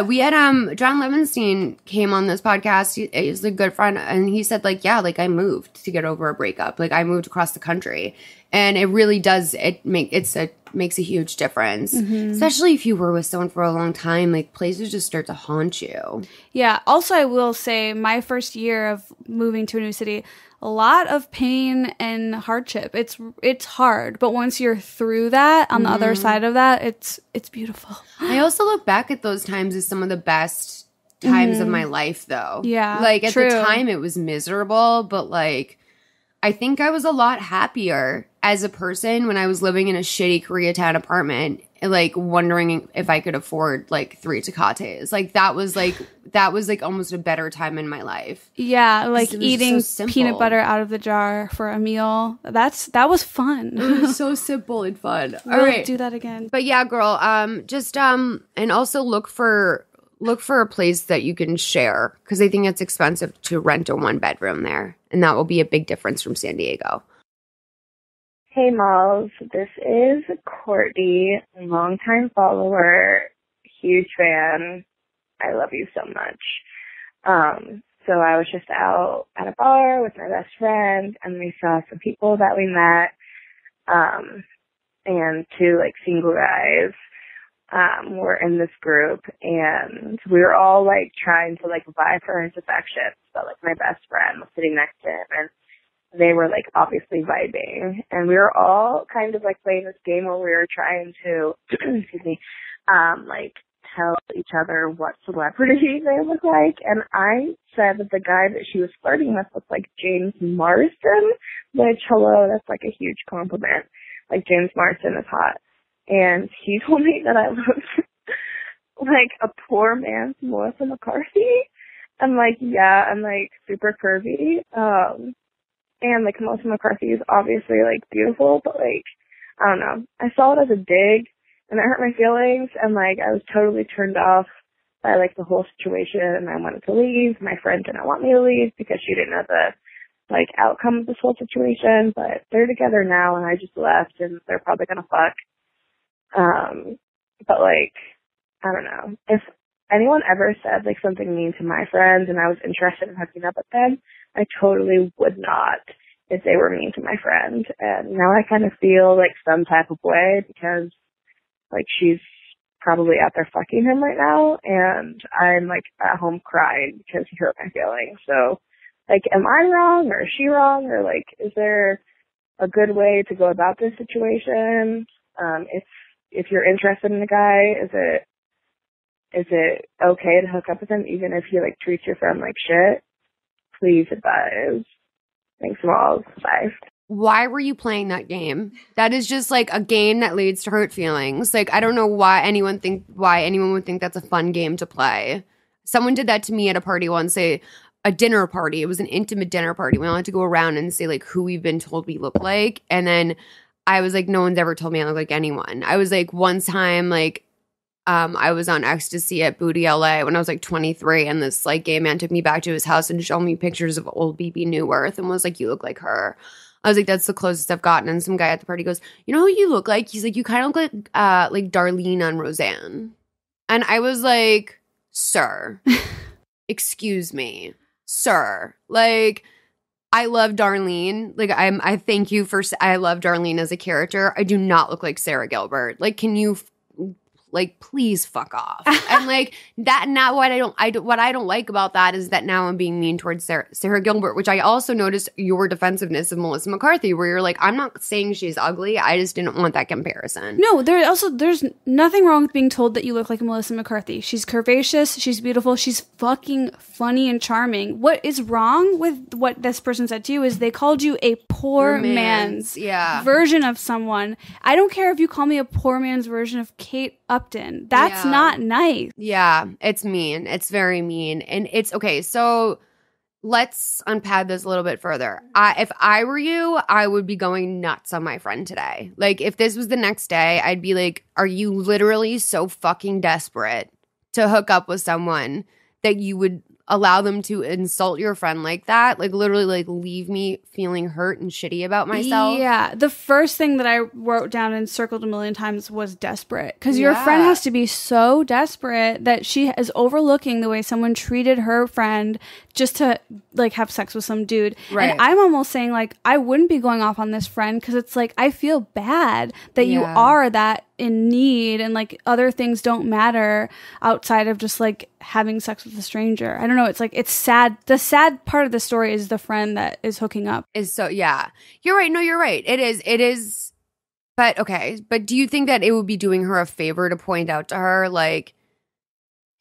We had John Levinstein came on this podcast. He's a good friend, and he said like, yeah, like I moved to get over a breakup. Like I moved across the country, and it really does. Makes a huge difference, especially if you were with someone for a long time. Like places just start to haunt you. Yeah. Also, I will say my first year of moving to a new city, a lot of pain and hardship. It's hard, but once you're through that, on the other side of that, it's beautiful. I also look back at those times as some of the best times of my life, though. Yeah, like at true. the time it was miserable, but like I think I was a lot happier as a person when I was living in a shitty Koreatown apartment, like wondering if I could afford like 3 Tecates. Like that was like almost a better time in my life. Yeah, like eating so peanut butter out of the jar for a meal. That was fun. It was so simple and fun. All We'll right, do that again. but yeah, girl. And also look for a place that you can share, because I think it's expensive to rent a 1-bedroom there, and that will be a big difference from San Diego. Hey, Malls. This is Courtney, longtime follower, huge fan. I love you so much. So I was just out at a bar with my best friend, and we saw some people that we met, and 2 like single guys were in this group, and we were all like trying to like vie for his affections. But like my best friend was sitting next to him, and they were like obviously vibing, and we were all kind of like playing this game where we were trying to, excuse me, like tell each other what celebrity they look like. And I said that the guy that she was flirting with looked like James Marsden, which, hello, that's like a huge compliment. Like James Marsden is hot. And he told me that I looked like a poor man's Melissa McCarthy. I'm like, yeah, I'm like super curvy. And like Melissa McCarthy is obviously like beautiful, but like, I don't know. I saw it as a dig, and it hurt my feelings, and like I was totally turned off by like the whole situation, and I wanted to leave. My friend didn't want me to leave because she didn't know the like outcome of this whole situation, but they're together now, and I just left, and they're probably gonna fuck. But like, I don't know. If anyone ever said like something mean to my friends and I was interested in hooking up with them, I totally would not if they were mean to my friend. And now I kind of feel like some type of way because like she's probably out there fucking him right now, and I'm like at home crying because he hurt my feelings. So like, am I wrong, or is she wrong, or like, is there a good way to go about this situation? If you're interested in a guy, is it okay to hook up with him even if he like treats your friend like shit? Please advise. Thanks, Malls. Bye. Why were you playing that game? That is just like a game that leads to hurt feelings. Like, I don't know why anyone would think that's a fun game to play. Someone did that to me at a party once, a dinner party. It was an intimate dinner party. We all had to go around and say like who we've been told we look like. And then I was like, no one's ever told me I look like anyone. I was like, one time, like, I was on ecstasy at Booty LA when I was like 23, and this like gay man took me back to his house and showed me pictures of old BB Newworth and was like, you look like her. I was like, that's the closest I've gotten. And some guy at the party goes, you know who you look like? He's like, you kind of look like Darlene on Roseanne. And I was like, sir, excuse me, sir. Like, I love Darlene. Like, I thank you for, I love Darlene as a character. I do not look like Sarah Gilbert. Like, can you Like, please fuck off. And like that. Now, what I don't like about that is that now I'm being mean towards Sarah Gilbert, which I also noticed your defensiveness of Melissa McCarthy, where you're like, I'm not saying she's ugly. I just didn't want that comparison. No, there's nothing wrong with being told that you look like Melissa McCarthy. She's curvaceous. She's beautiful. She's fucking funny and charming. What is wrong with what this person said to you is they called you a poor man's version of someone. I don't care if you call me a poor man's version of Kate Upton. That's not nice. Yeah, it's mean. It's very mean. And it's okay. So let's unpack this a little bit further. If I were you, I would be going nuts on my friend today. Like, if this was the next day, I'd be like, are you literally so fucking desperate to hook up with someone that you would allow them to insult your friend like that? Like, literally, like, leave me feeling hurt and shitty about myself? Yeah. The first thing that I wrote down and circled a million times was desperate. Because your friend has to be so desperate that she is overlooking the way someone treated her friend just to, like, have sex with some dude. Right. And I'm almost saying, like, I wouldn't be going off on this friend because it's like, I feel bad that you are that in need and like other things don't matter outside of just like having sex with a stranger. I don't know. It's like, it's sad. The sad part of the story is the friend that is hooking up. Is so, yeah. You're right. No, you're right. It is. But okay. But do you think that it would be doing her a favor to point out to her, like,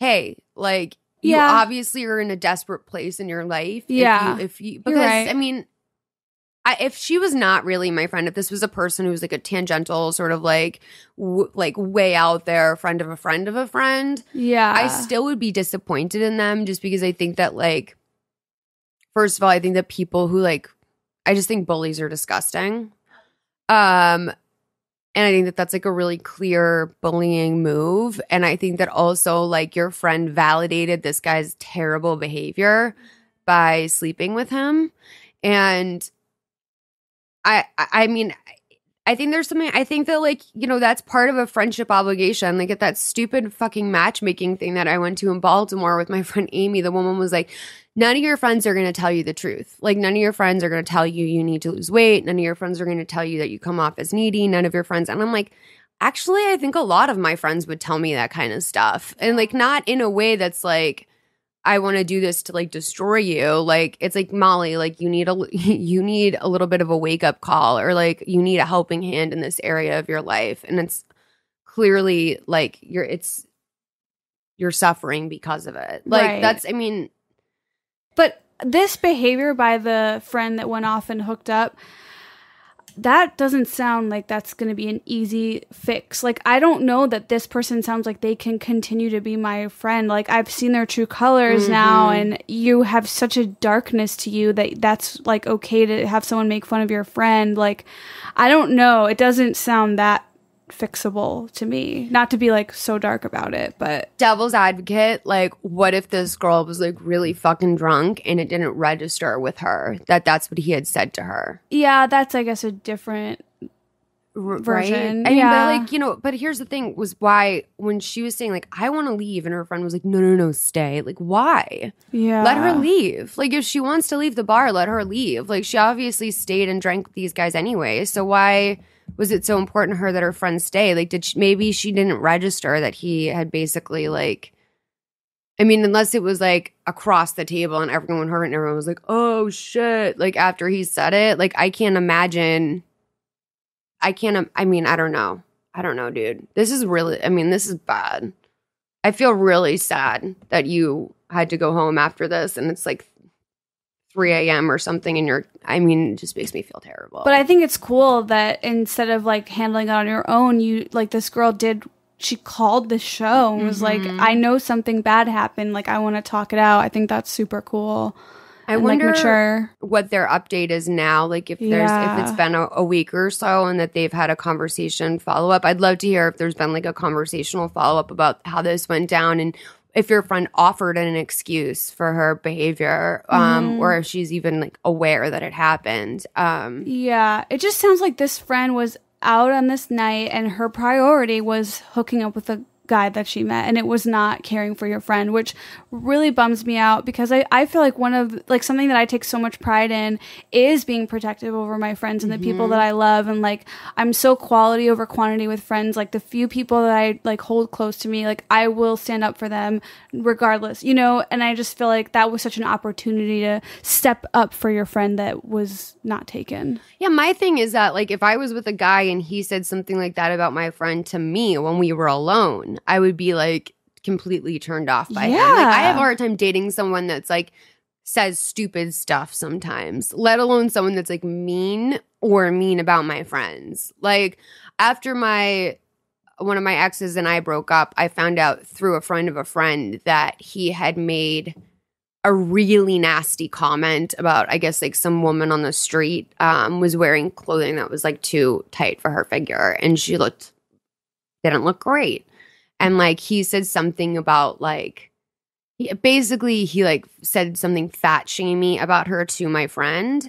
hey, like, you obviously are in a desperate place in your life. Yeah. If you because right. I mean, if she was not really my friend, if this was a person who was like a tangential sort of like like way out there friend of a friend of a friend, I still would be disappointed in them just because I think that, like, first of all, I think that people who like, I just think bullies are disgusting. And I think that that's like a really clear bullying move. And I think that also like your friend validated this guy's terrible behavior by sleeping with him. And I mean, I think there's something, I think that, like, you know, that's part of a friendship obligation. Like at that stupid fucking matchmaking thing that I went to in Baltimore with my friend Amy, the woman was like, none of your friends are going to tell you the truth. Like, none of your friends are going to tell you you need to lose weight. None of your friends are going to tell you that you come off as needy. None of your friends. And I'm like, actually, I think a lot of my friends would tell me that kind of stuff. And like, not in a way that's like, I want to do this to like destroy you. Like, it's like, Molly, like you need a little bit of a wake up call, or like you need a helping hand in this area of your life. And it's clearly like you're suffering because of it. Like right. That's, I mean, but this behavior by the friend that went off and hooked up, that doesn't sound like that's going to be an easy fix. Like, I don't know that this person sounds like they can continue to be my friend. Like, I've seen their true colors now, and you have such a darkness to you that that's, like, okay to have someone make fun of your friend. Like, I don't know. It doesn't sound that fixable to me. Not to be, like, so dark about it, but... Devil's advocate, like, what if this girl was, like, really fucking drunk and it didn't register with her that that's what he had said to her? Yeah, that's, I guess, a different version. I mean, but, like, you know, but here's the thing, was why when she was saying, like, I want to leave, and her friend was like, no, stay. Like, why? Yeah. Let her leave. Like, if she wants to leave the bar, let her leave. Like, she obviously stayed and drank with these guys anyway, so why... was it so important to her that her friends stay? Like, maybe she didn't register that he had basically, like, I mean, unless it was, like, across the table and everyone heard it and everyone was like, oh, shit. Like, after he said it, like, I can't imagine. I mean, I don't know. I don't know, dude. This is really, I mean, this is bad. I feel really sad that you had to go home after this and it's, like, 3 a.m. or something, and it just makes me feel terrible. But I think it's cool that instead of like handling it on your own, you, like, this girl she called the show and was like, I know something bad happened, like, I want to talk it out. I think that's super cool. I wonder like, mature. What their update is now, like if it's been a week or so and that they've had a conversation follow up. I'd love to hear if there's been like a conversational follow up about how this went down and if your friend offered an excuse for her behavior, or if she's even like aware that it happened. Yeah, it just sounds like this friend was out on this night and her priority was hooking up with a guy that she met, and it was not caring for your friend, which really bums me out because I feel like one of like something that I take so much pride in is being protective over my friends and the people that I love, and like I'm so quality over quantity with friends. Like the few people that I like hold close to me, like I will stand up for them regardless, you know. And I just feel like that was such an opportunity to step up for your friend that was not taken. Yeah, my thing is that like if I was with a guy and he said something like that about my friend to me when we were alone, I would be like completely turned off by him. Like I have a hard time dating someone that's like says stupid stuff sometimes, let alone someone that's like mean about my friends. Like after one of my exes and I broke up, I found out through a friend of a friend that he had made a really nasty comment about, I guess, like some woman on the street was wearing clothing that was like too tight for her figure, and she didn't look great. And like he said something about like he like said something fat shamey about her to my friend.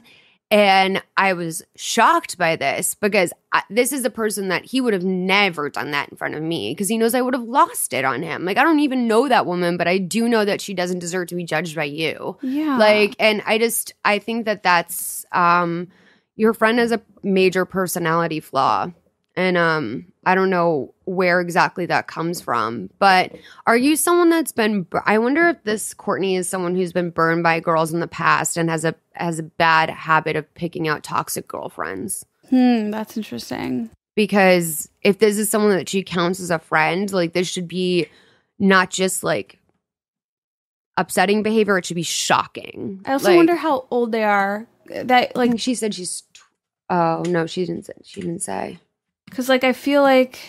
And I was shocked by this because this is a person that he would have never done that in front of me because he knows I would have lost it on him. Like, I don't even know that woman, but I do know that she doesn't deserve to be judged by you. Yeah. Like, and I think that that's, your friend has a major personality flaw. And I don't know where exactly that comes from. But are you someone that's been – I wonder if this Courtney is someone who's been burned by girls in the past and has a bad habit of picking out toxic girlfriends. That's interesting. Because if this is someone that she counts as a friend, like this should be not just like upsetting behavior. It should be shocking. I also wonder how old they are. That like she said she's – oh, no, she didn't say. Because, like, I feel like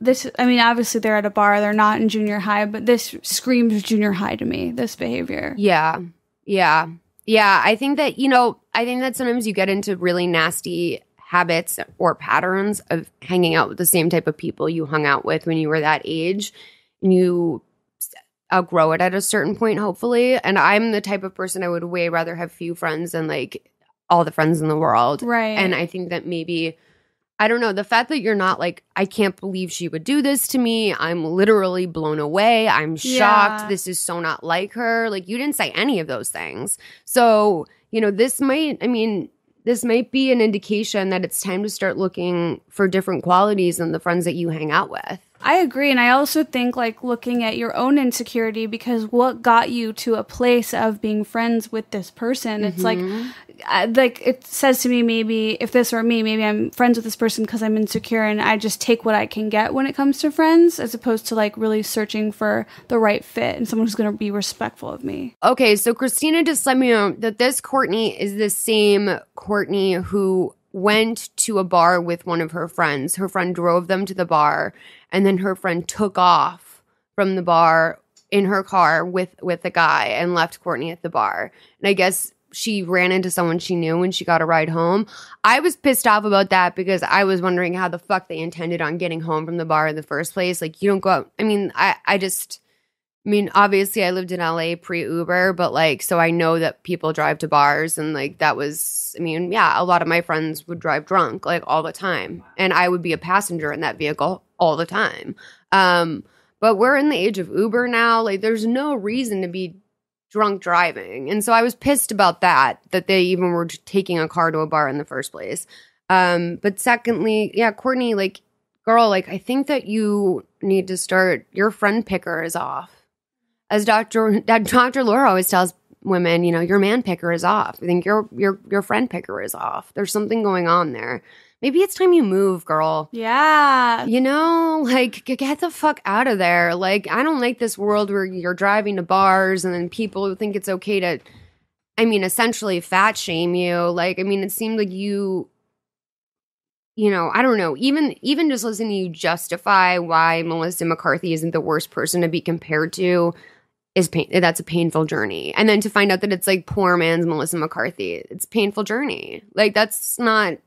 this, I mean, obviously they're at a bar, they're not in junior high, but this screams junior high to me, this behavior. Yeah. I think that sometimes you get into really nasty habits or patterns of hanging out with the same type of people you hung out with when you were that age. And you outgrow it at a certain point, hopefully. And I'm the type of person I would way rather have few friends than, like, all the friends in the world. Right. And I think that maybe... I don't know. The fact that you're not like, I can't believe she would do this to me. I'm literally blown away. I'm shocked. Yeah. This is so not like her. Like, you didn't say any of those things. So, you know, this might be an indication that it's time to start looking for different qualities in the friends that you hang out with. I agree. And I also think like looking at your own insecurity, because what got you to a place of being friends with this person? It's like it says to me, maybe if this were me, maybe I'm friends with this person because I'm insecure and I just take what I can get when it comes to friends, as opposed to like really searching for the right fit and someone who's going to be respectful of me. Okay. So Christina just let me know that this Courtney is the same Courtney who went to a bar with one of her friends. Her friend drove them to the bar, and then her friend took off from the bar in her car with the guy and left Courtney at the bar. And I guess she ran into someone she knew when she got a ride home. I was pissed off about that because I was wondering how the fuck they intended on getting home from the bar in the first place. Like, you don't go out. I mean, obviously I lived in LA pre-Uber, but like, so I know that people drive to bars, and like that was, a lot of my friends would drive drunk like all the time, and I would be a passenger in that vehicle all the time. But we're in the age of Uber now. Like, there's no reason to be drunk driving. And so I was pissed about that they even were taking a car to a bar in the first place. But secondly, yeah, Courtney, like, girl, like, I think that you need to start, your friend picker is off. As Dr. Laura always tells women, you know, your man picker is off. I think your friend picker is off. There's something going on there. Maybe it's time you move, girl. Yeah. You know, like, get the fuck out of there. Like, I don't like this world where you're driving to bars and then people think it's okay to, essentially fat shame you. Like, it seemed like you know, I don't know, even just listening to you justify why Melissa McCarthy isn't the worst person to be compared to that's a painful journey. And then to find out that it's like poor man's Melissa McCarthy, it's a painful journey. Like, that's not,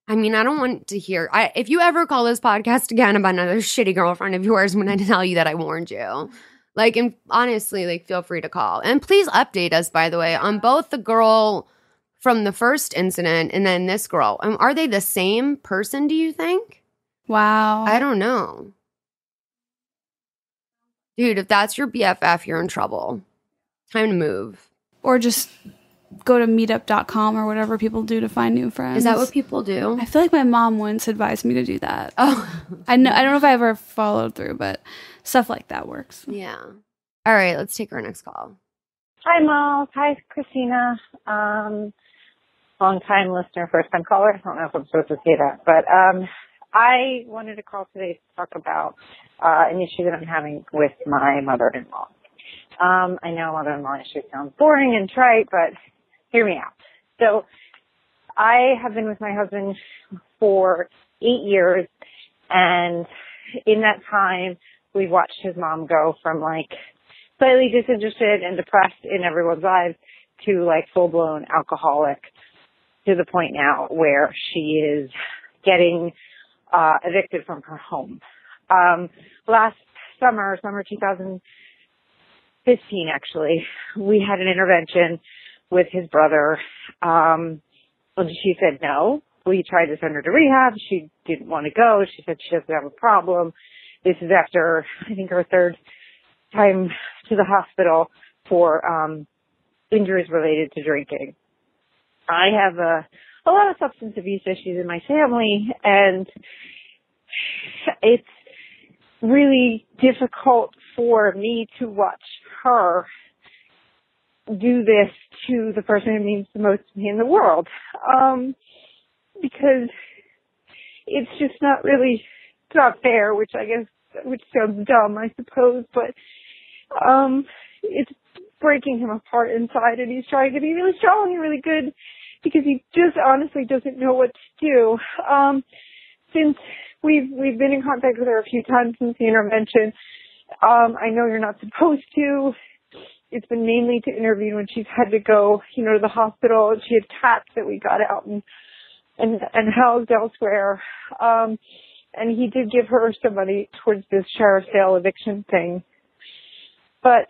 I don't want to hear, if you ever call this podcast again about another shitty girlfriend of yours, I'm going to tell you that I warned you. Like, and honestly, like, feel free to call. And please update us, by the way, on both the girl from the first incident and then this girl. Are they the same person, do you think? Wow. I don't know. Dude, if that's your BFF, you're in trouble. Time to move. Or just go to meetup.com or whatever people do to find new friends. Is that what people do? I feel like my mom once advised me to do that. Oh. I don't know if I ever followed through, but stuff like that works. Yeah. All right, let's take our next call. Hi, Mo. Hi, Christina. Long-time listener, first-time caller. I don't know if I'm supposed to say that, but I wanted to call today to talk about an issue that I'm having with my mother-in-law. I know mother-in-law issues sound boring and trite, but hear me out. So I have been with my husband for 8 years, and in that time, we've watched his mom go from like slightly disinterested and depressed in everyone's lives to like full-blown alcoholic, to the point now where she is getting evicted from her home. Last summer 2015 actually, we had an intervention with his brother. And she said no. We tried to send her to rehab. She didn't want to go. She said she doesn't have a problem. This is after, I think, her third time to the hospital for injuries related to drinking. I have a lot of substance abuse issues in my family, and it's really difficult for me to watch her do this to the person who means the most to me in the world, because it's just not fair, which sounds dumb, I suppose, but it's breaking him apart inside, and he's trying to be really strong and really good because he just honestly doesn't know what to do. Since we've been in contact with her a few times since the intervention, I know you're not supposed to. It's been mainly to intervene when she's had to go, to the hospital, and she had cats that we got out and housed elsewhere. And he did give her some money towards this sheriff's sale eviction thing. But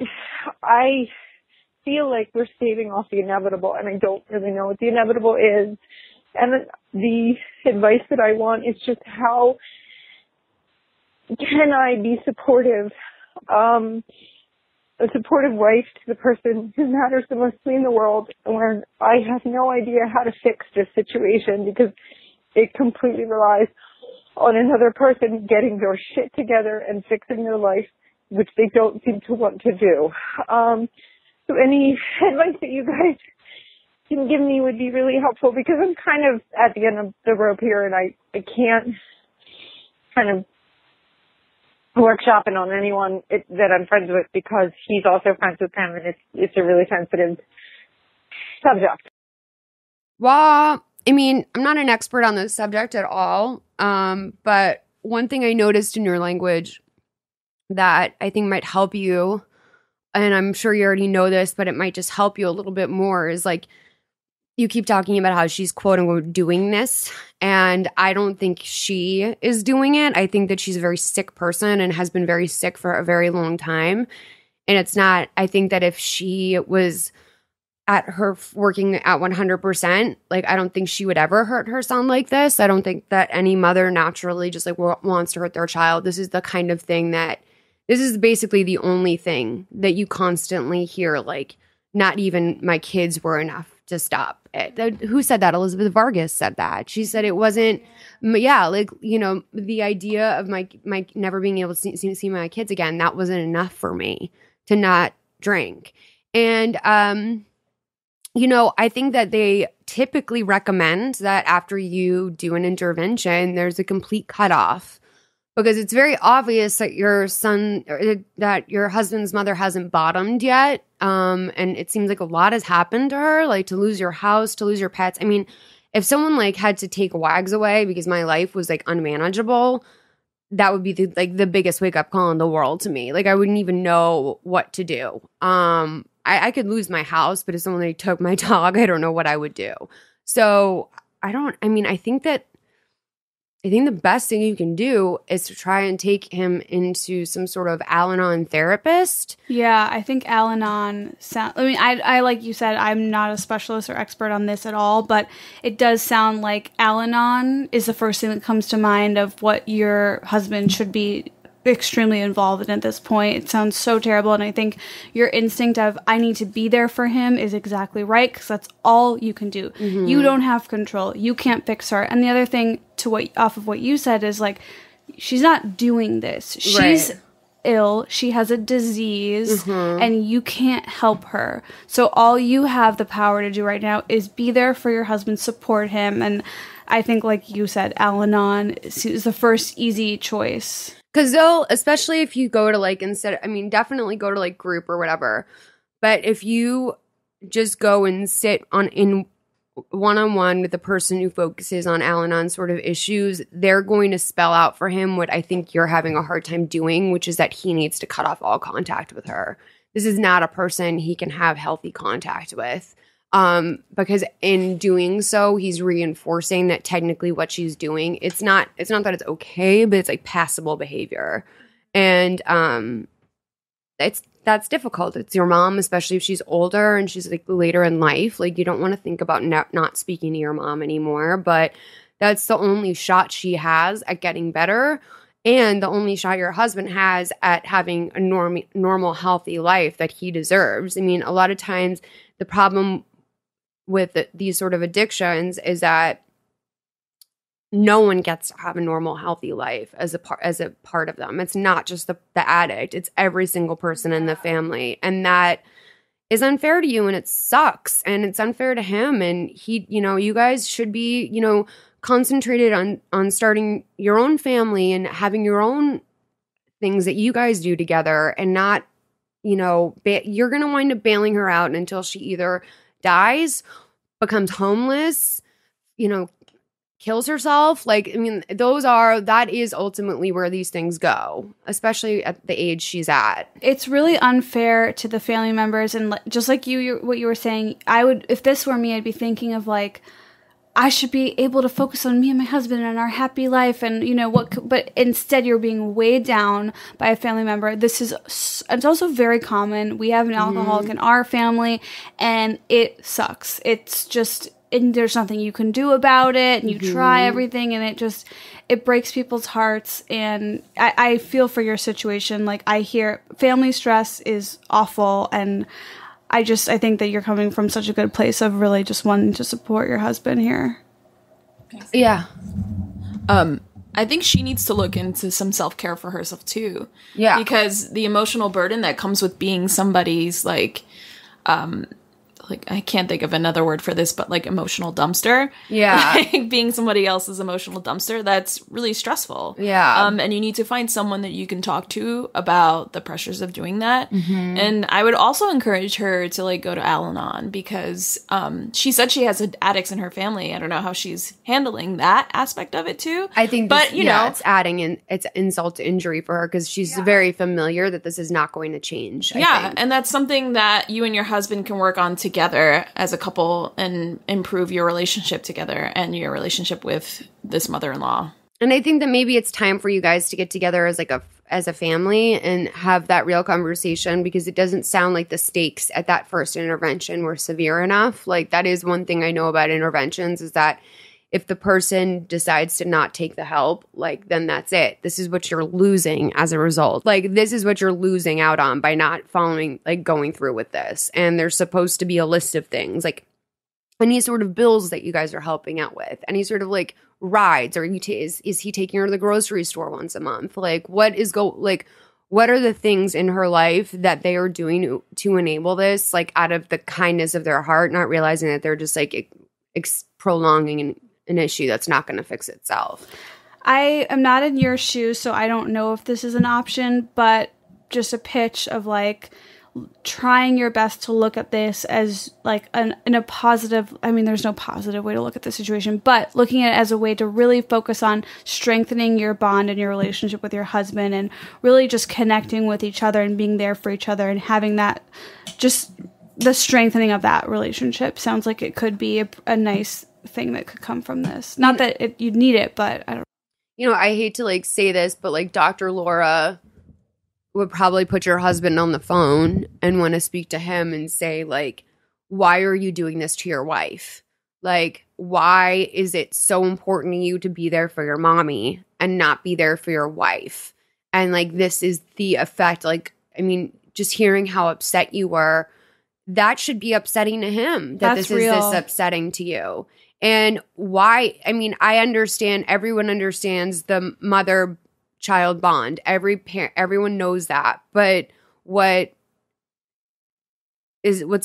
I feel like we're staving off the inevitable, and I don't really know what the inevitable is. And the advice that I want is just how can I be supportive, a supportive wife to the person who matters the most to me in the world, when I have no idea how to fix this situation because it completely relies on another person getting their shit together and fixing their life, which they don't seem to want to do. So any advice that you guys can give me would be really helpful, because I'm kind of at the end of the rope here, and I can't kind of workshopping on anyone that I'm friends with, because he's also friends with them, and it's a really sensitive subject. Well, I mean, I'm not an expert on this subject at all, but one thing I noticed in your language that I think might help you, and I'm sure you already know this, but it might just help you a little bit more, is like you keep talking about how she's quote unquote doing this, and I don't think she is doing it. I think that she's a very sick person and has been very sick for a very long time. And it's not, I think that if she was at her working at 100%, like I don't think she would ever hurt her son like this. I don't think that any mother naturally just like wants to hurt their child. This is the kind of thing that, this is basically the only thing that you constantly hear, like, not even my kids were enough to stop it. Who said that? Elizabeth Vargas said that. She said it wasn't, like, the idea of my never being able to see my kids again, that wasn't enough for me to not drink. And, I think that they typically recommend that after you do an intervention, there's a complete cutoff, because it's very obvious that your husband's mother hasn't bottomed yet. And it seems like a lot has happened to her, like to lose your house, to lose your pets. I mean, if someone like had to take Wags away because my life was like unmanageable, that would be the biggest wake up call in the world to me. Like I wouldn't even know what to do. I could lose my house, but if someone like took my dog, I don't know what I would do. So I think the best thing you can do is to try and take him into some sort of Al-Anon therapist. Yeah, I think Al-Anon I like you said, I'm not a specialist or expert on this at all, but it does sound like Al-Anon is the first thing that comes to mind of what your husband should be extremely involved in at this point. It sounds so terrible, and I think your instinct of I need to be there for him is exactly right, because that's all you can do. You don't have control. You can't fix her. And the other thing off of what you said is like, she's not doing this. She's ill. She has a disease, and you can't help her. So all you have the power to do right now is be there for your husband, support him, and I think, like you said, Al-Anon is the first easy choice. Because they'll, especially if you go to like, definitely go to like group or whatever. But if you just go and sit in one-on-one with the person who focuses on Al-Anon sort of issues, they're going to spell out for him what I think you're having a hard time doing, which is that he needs to cut off all contact with her. This is not a person he can have healthy contact with. Because in doing so, he's reinforcing that technically what she's doing, it's not that it's okay, but it's like passable behavior. And that's difficult. It's your mom, especially if she's older and she's like later in life. Like, you don't want to think about not speaking to your mom anymore, but that's the only shot she has at getting better, and the only shot your husband has at having a normal, healthy life that he deserves. I mean, a lot of times the problem with these sort of addictions is that no one gets to have a normal, healthy life as a part of them. It's not just the addict. It's every single person in the family. And that is unfair to you, and it sucks, and it's unfair to him. And he, you guys should be, concentrated on starting your own family and having your own things that you guys do together, and not, you're going to wind up bailing her out until she either dies, becomes homeless, kills herself. Like, I mean, that is ultimately where these things go, especially at the age she's at. It's really unfair to the family members. And just like what you were saying, if this were me, I'd be thinking of like, I should be able to focus on me and my husband and our happy life, and but instead you're being weighed down by a family member. It's also very common. We have an alcoholic in our family, and it sucks. It's just, and there's nothing you can do about it, and you try everything, and it breaks people's hearts. And I feel for your situation. Like, I hear family stress is awful, and I think that you're coming from such a good place of really just wanting to support your husband here. Yeah. I think she needs to look into some self-care for herself too. Yeah. Because the emotional burden that comes with being somebody's like I can't think of another word for this, but like emotional dumpster. Yeah. Like being somebody else's emotional dumpster, that's really stressful. Yeah. And you need to find someone that you can talk to about the pressures of doing that. And I would also encourage her to like go to Al-Anon, because she said she has addicts in her family. I don't know how she's handling that aspect of it too. I think it's adding in, it's insult to injury for her, because she's very familiar that this is not going to change. I think. And that's something that you and your husband can work on together as a couple and improve your relationship together and your relationship with this mother-in-law. And I think that maybe it's time for you guys to get together as a family and have that real conversation, because it doesn't sound like the stakes at that first intervention were severe enough. Like, that is one thing I know about interventions, is that if the person decides to not take the help, like, then that's it. This is what you're losing as a result. Like, this is what you're losing out on by not following, like, going through with this. And there's supposed to be a list of things, like any sort of bills that you guys are helping out with, any sort of like rides, or is he taking her to the grocery store once a month? Like, what are the things in her life that they are doing to enable this, like, out of the kindness of their heart, not realizing that they're just like prolonging an issue that's not going to fix itself. I am not in your shoes, so I don't know if this is an option, but just a pitch of like trying your best to look at this as like in a positive, I mean, there's no positive way to look at the situation, but looking at it as a way to really focus on strengthening your bond and your relationship with your husband, and really just connecting with each other and being there for each other, and having that, just the strengthening of that relationship sounds like it could be a nice thing that could come from this. Not that you'd need it, but I don't know. I hate to like say this, but like Dr. Laura would probably put your husband on the phone and want to speak to him and say, like, why are you doing this to your wife? Like, why is it so important to you to be there for your mommy and not be there for your wife? and like this is the effect. Like, I mean, just hearing how upset you were, that should be upsetting to him, that That's this real. is this upsetting to you. And why, I mean, I understand, everyone understands the mother-child bond. Everyone knows that. But what's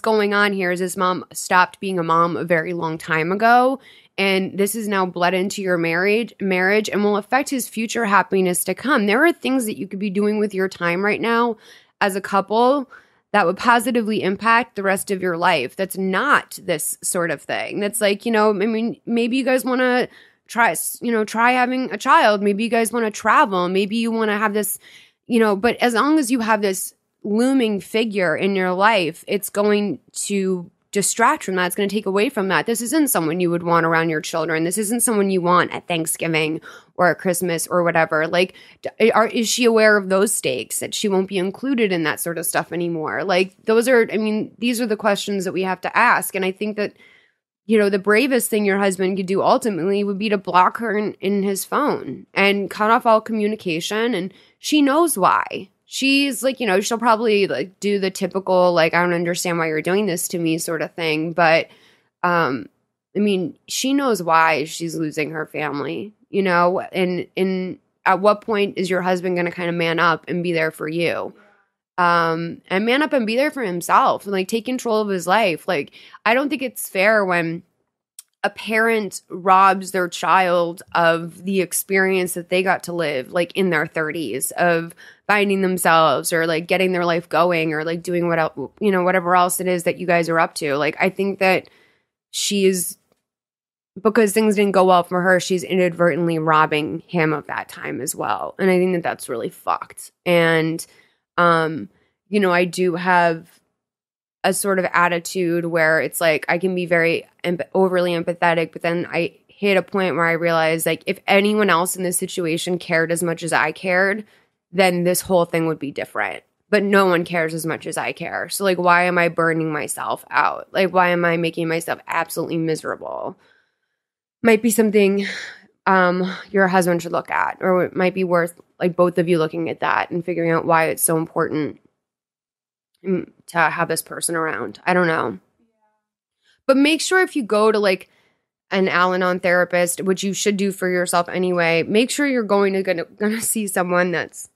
going on here is this mom stopped being a mom a very long time ago, and this is now bled into your marriage and will affect his future happiness to come. There are things that you could be doing with your time right now as a couple that would positively impact the rest of your life. That's not this sort of thing. That's like, you know, I mean, maybe you guys want to try having a child. Maybe you guys want to travel. Maybe you want to have this, you know, but as long as you have this looming figure in your life, it's going to distract from that. It's going to take away from that. This isn't someone you would want around your children. This isn't someone you want at Thanksgiving or at Christmas or whatever. Like, is she aware of those stakes, that she won't be included in that sort of stuff anymore? Like, those are, I mean, these are the questions that we have to ask. And I think that, you know, the bravest thing your husband could do ultimately would be to block her in his phone and cut off all communication. And she knows why. She's like, you know, she'll probably like do the typical, like, I don't understand why you're doing this to me sort of thing. But, I mean, she knows why she's losing her family, you know, and at what point is your husband going to kind of man up and be there for you? And man up and be there for himself and like take control of his life. Like, I don't think it's fair when a parent robs their child of the experience that they got to live like in their 30s, of finding themselves or like getting their life going or like doing whatever else it is that you guys are up to. Like, I think that she's, because things didn't go well for her, she's inadvertently robbing him of that time as well. And I think that that's really fucked. And, you know, I do have a sort of attitude where it's like I can be very overly empathetic, but then I hit a point where I realized, like, if anyone else in this situation cared as much as I cared, then this whole thing would be different. But no one cares as much as I care. So, like, why am I burning myself out? Like, why am I making myself absolutely miserable? Might be something your husband should look at, or it might be worth, like, both of you looking at that and figuring out why it's so important to have this person around. I don't know. But make sure if you go to like an Al-Anon therapist, which you should do for yourself anyway, make sure you're gonna see someone that's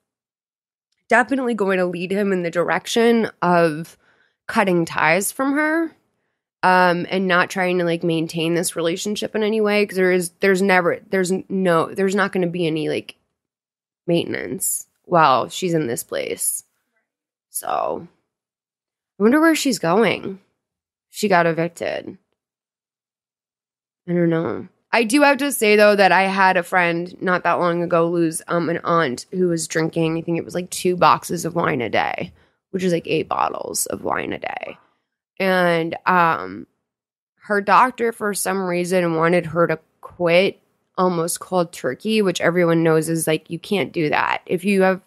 definitely going to lead him in the direction of cutting ties from her, and not trying to like maintain this relationship in any way, because there's not going to be any like maintenance while she's in this place. So I wonder where she's going. She got evicted. I don't know. I do have to say, though, that I had a friend not that long ago lose an aunt who was drinking, I think it was like 2 boxes of wine a day, which is like 8 bottles of wine a day. And her doctor, for some reason, wanted her to quit almost cold turkey, which everyone knows is like, you can't do that. If you have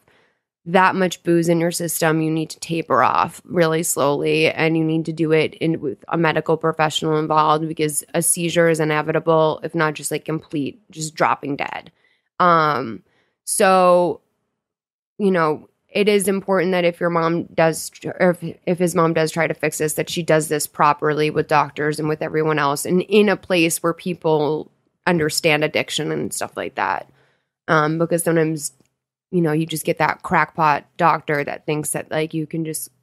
that much booze in your system, you need to taper off really slowly, and you need to do it with a medical professional involved, because a seizure is inevitable, if not just like complete, just dropping dead. So, you know, it is important that if your mom does, or if his mom does try to fix this, that she does this properly with doctors and with everyone else, and in a place where people understand addiction and stuff like that. Because sometimes, you know, you just get that crackpot doctor that thinks that like you can just, I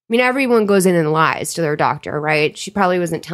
mean, everyone goes in and lies to their doctor, right? She probably wasn't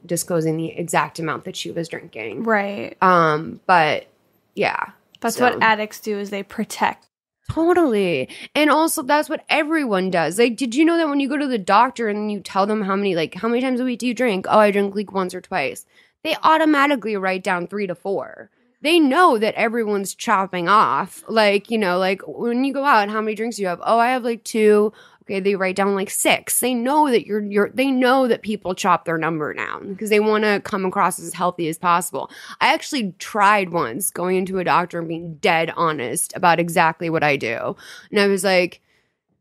disclosing the exact amount that she was drinking. Right. But yeah. That's what addicts do, is they protect. Totally. And also that's what everyone does. Like, did you know that when you go to the doctor and you tell them how many times a week do you drink? Oh, I drink like once or twice. They automatically write down 3 to 4. They know that everyone's chopping off. Like, you know, like when you go out, how many drinks do you have? Oh, I have like 2. Okay, they write down like 6. They know that they know that people chop their number down because they want to come across as healthy as possible. I actually tried once going into a doctor and being dead honest about exactly what I do. And I was like,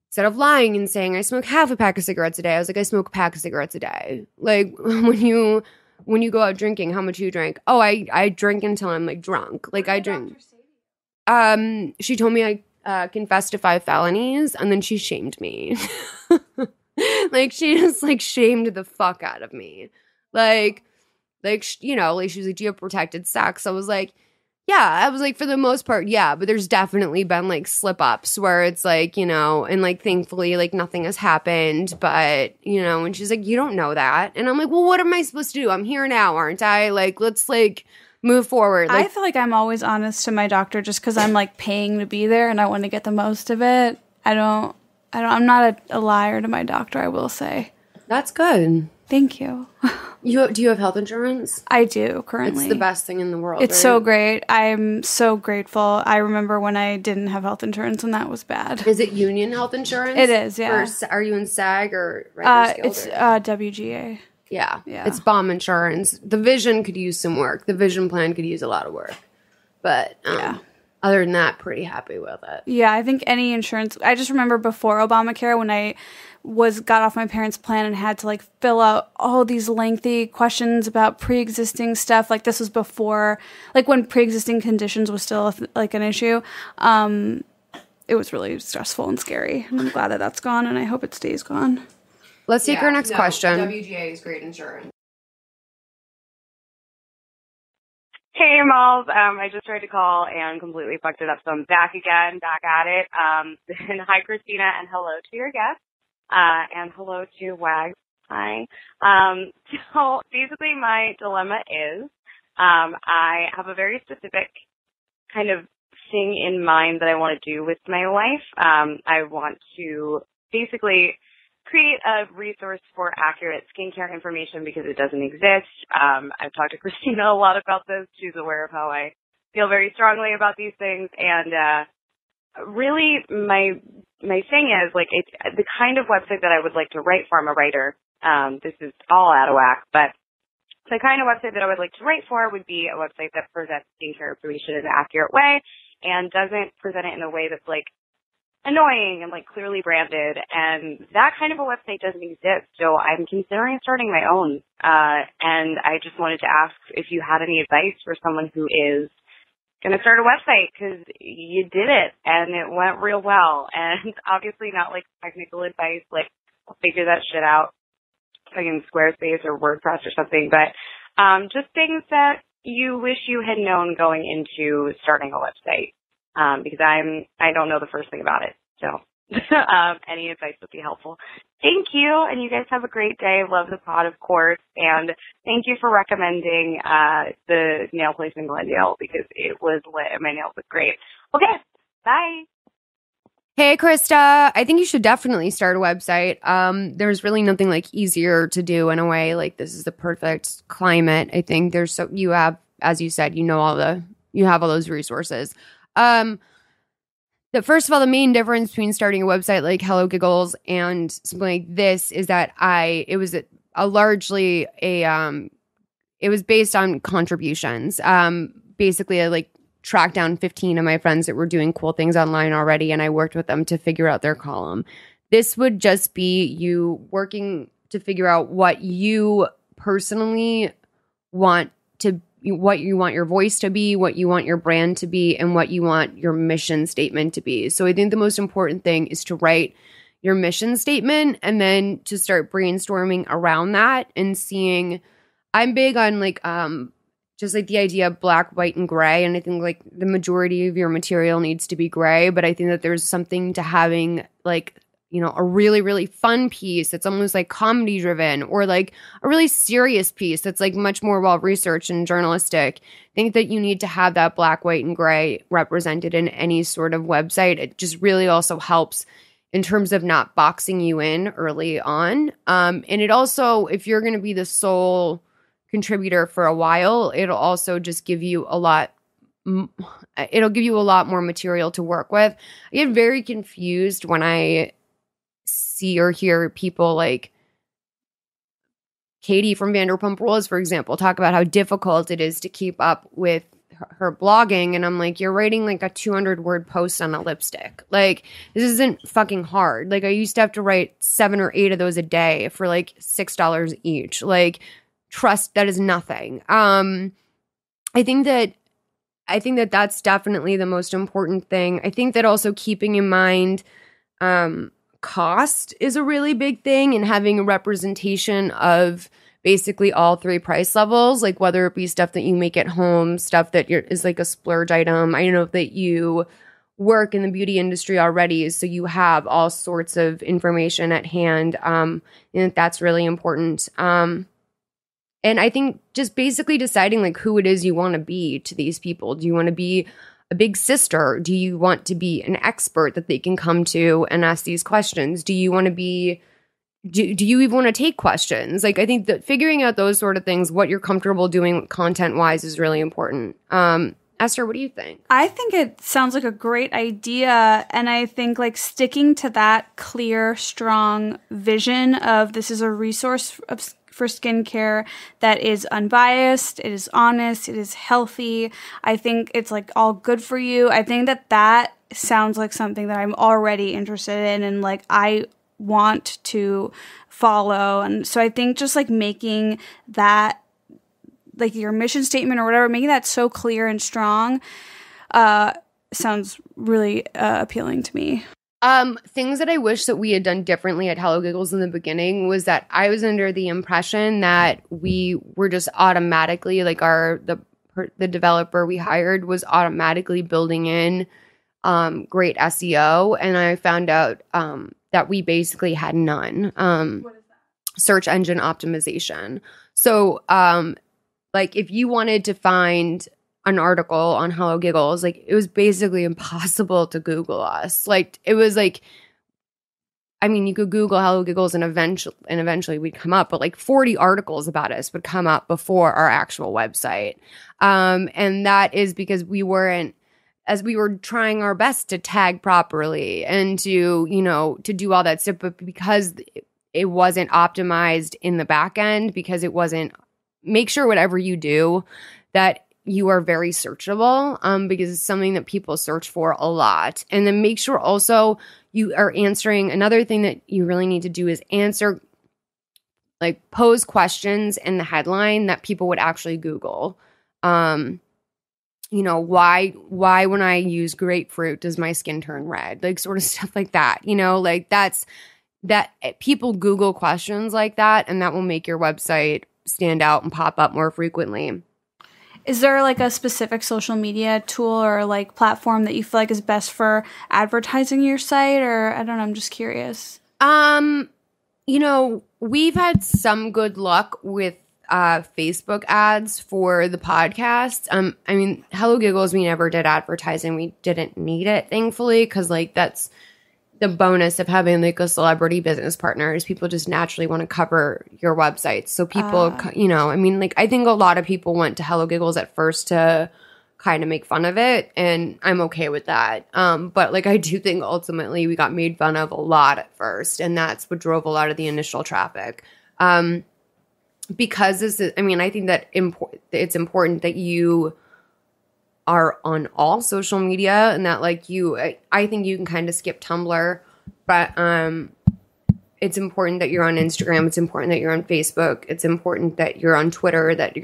instead of lying and saying I smoke half a pack of cigarettes a day, I was like, I smoke a pack of cigarettes a day. Like, when you go out drinking, how much do you drink? Oh, I drink until I'm like drunk. Like, I drink. She told me I confessed to 5 felonies, and then she shamed me. Like, she just, like, shamed the fuck out of me. Like, you know, like, she was like, do you have protected sex? I was like, yeah. I was like, for the most part, yeah. But there's definitely been, like, slip-ups where it's, like, you know, and, like, thankfully, like, nothing has happened. But, you know, and she's like, you don't know that. And I'm like, well, what am I supposed to do? I'm here now, aren't I? Like, let's, like, move forward. Like, I feel like I'm always honest to my doctor just because I'm, like, paying to be there and I want to get the most of it. I'm not a liar to my doctor, I will say. that's good. Thank you. Do you have health insurance? I do currently. It's the best thing in the world. It's right? so great. I'm so grateful. I remember when I didn't have health insurance and that was bad. Is it union health insurance? It is, yeah. Are you in SAG or Rikers Guild? It's WGA. Yeah. Yeah. It's bomb insurance. The vision could use some work. The vision plan could use a lot of work. But Yeah. other than that, pretty happy with it. Yeah, I think any insurance. I just remember before Obamacare when I got off my parents' plan and had to like fill out all these lengthy questions about pre-existing stuff. Like this was before, like when pre-existing conditions was still like an issue. It was really stressful and scary. And I'm glad that that's gone, and I hope it stays gone. Let's take our next question. WGA is great insurance. Hey, Malls. I just tried to call and completely fucked it up, so I'm back again, back at it. And hi, Christina, and hello to your guest, and hello to Wags. Hi. So basically my dilemma is I have a very specific kind of thing in mind that I want to do with my life. I want to basically create a resource for accurate skincare information because it doesn't exist. I've talked to Christina a lot about this. She's aware of how I feel very strongly about these things. And really my thing is, like, it's the kind of website that I would like to write for. I'm a writer. This is all out of whack, but the kind of website that I would like to write for would be a website that presents skincare information in an accurate way and doesn't present it in a way that's, like, annoying and like clearly branded, and that kind of a website doesn't exist. So I'm considering starting my own. And I just wanted to ask if you had any advice for someone who is going to start a website, because you did it and it went real well. And obviously not like technical advice, like figure that shit out like in Squarespace or WordPress or something, but just things that you wish you had known going into starting a website. Because I don't know the first thing about it. So, any advice would be helpful. Thank you. And you guys have a great day. Love the pod, of course. And thank you for recommending, the nail place in Glendale because it was lit and my nails look great. Okay. Bye. Hey, Krista. I think you should definitely start a website. There's really nothing like easier to do in a way. Like this is the perfect climate. I think you have, as you said, you have all those resources. First of all, the main difference between starting a website like Hello Giggles and something like this is that it was based on contributions. Basically, I like tracked down 15 of my friends that were doing cool things online already, and I worked with them to figure out their column. This would just be you working to figure out what you personally want to what you want your voice to be, what you want your brand to be, and what you want your mission statement to be. So I think the most important thing is to write your mission statement and then to start brainstorming around that and seeing. I'm big on like just like the idea of black, white, and gray. And I think like the majority of your material needs to be gray, but I think that there's something to having like, you know, a really, really fun piece that's almost like comedy driven, or like a really serious piece that's like much more well-researched and journalistic. I think that you need to have that black, white, and gray represented in any sort of website. It just really also helps in terms of not boxing you in early on. And it also, if you're going to be the sole contributor for a while, it'll also just give you a lot more material to work with. I get very confused when I see or hear people like Katie from Vanderpump Rules, for example, talk about how difficult it is to keep up with her blogging. And I'm like, you're writing like a 200-word post on a lipstick. Like, this isn't fucking hard. Like, I used to have to write 7 or 8 of those a day for like $6 each. Like, trust, that is nothing. I think that I think that that's definitely the most important thing. I think that also keeping in mind cost is a really big thing, and having a representation of basically all three price levels, like whether it be stuff that you make at home, stuff that is like a splurge item. I know that you work in the beauty industry already, so you have all sorts of information at hand. And that's really important. And I think just basically deciding like who it is you want to be to these people. Do you want to be a big sister? Do you want to be an expert that they can come to and ask these questions? Do you want to be, do you even want to take questions? Like, I think that figuring out those sort of things, what you're comfortable doing content-wise, is really important. Esther, what do you think? I think it sounds like a great idea. And I think like sticking to that clear, strong vision of this is a resource for skincare that is unbiased, it is honest, it is healthy. I think it's like all good for you. I think that sounds like something that I'm already interested in and like I want to follow. And so I think just like making that like your mission statement or whatever, making that so clear and strong sounds really appealing to me. Things that I wish that we had done differently at Hello Giggles in the beginning was that I was under the impression that we were just automatically like the developer we hired was automatically building in great SEO, and I found out that we basically had none. What is that? Search engine optimization. So like if you wanted to find an article on Hello Giggles, like it was basically impossible to Google us. Like it was like, I mean, you could Google Hello Giggles and eventually we'd come up, but like 40 articles about us would come up before our actual website. And that is because we weren't, as we were trying our best to tag properly and to, you know, to do all that stuff, but because it wasn't optimized in the back end, because it wasn't, make sure whatever you do that you are very searchable, because it's something that people search for a lot. And then make sure also you are answering. Another thing that you really need to do is answer, like pose questions in the headline that people would actually Google. You know, why when I use grapefruit does my skin turn red? Like sort of stuff like that. You know, like that people Google questions like that, and that will make your website stand out and pop up more frequently. Is there like a specific social media tool or like platform that you feel like is best for advertising your site? Or I don't know, I'm just curious. You know, we've had some good luck with Facebook ads for the podcast. I mean, Hello Giggles, we never did advertising. We didn't need it, thankfully, because like that's the bonus of having like a celebrity business partner is people just naturally want to cover your website. So people, you know, I mean, like I think a lot of people went to Hello Giggles at first to kind of make fun of it, and I'm okay with that. But like I do think ultimately we got made fun of a lot at first, and that's what drove a lot of the initial traffic. Because this is, I mean, I think that it's important that you are on all social media, and that like I think you can kind of skip Tumblr, but it's important that you're on Instagram. It's important that you're on Facebook. It's important that you're on Twitter, that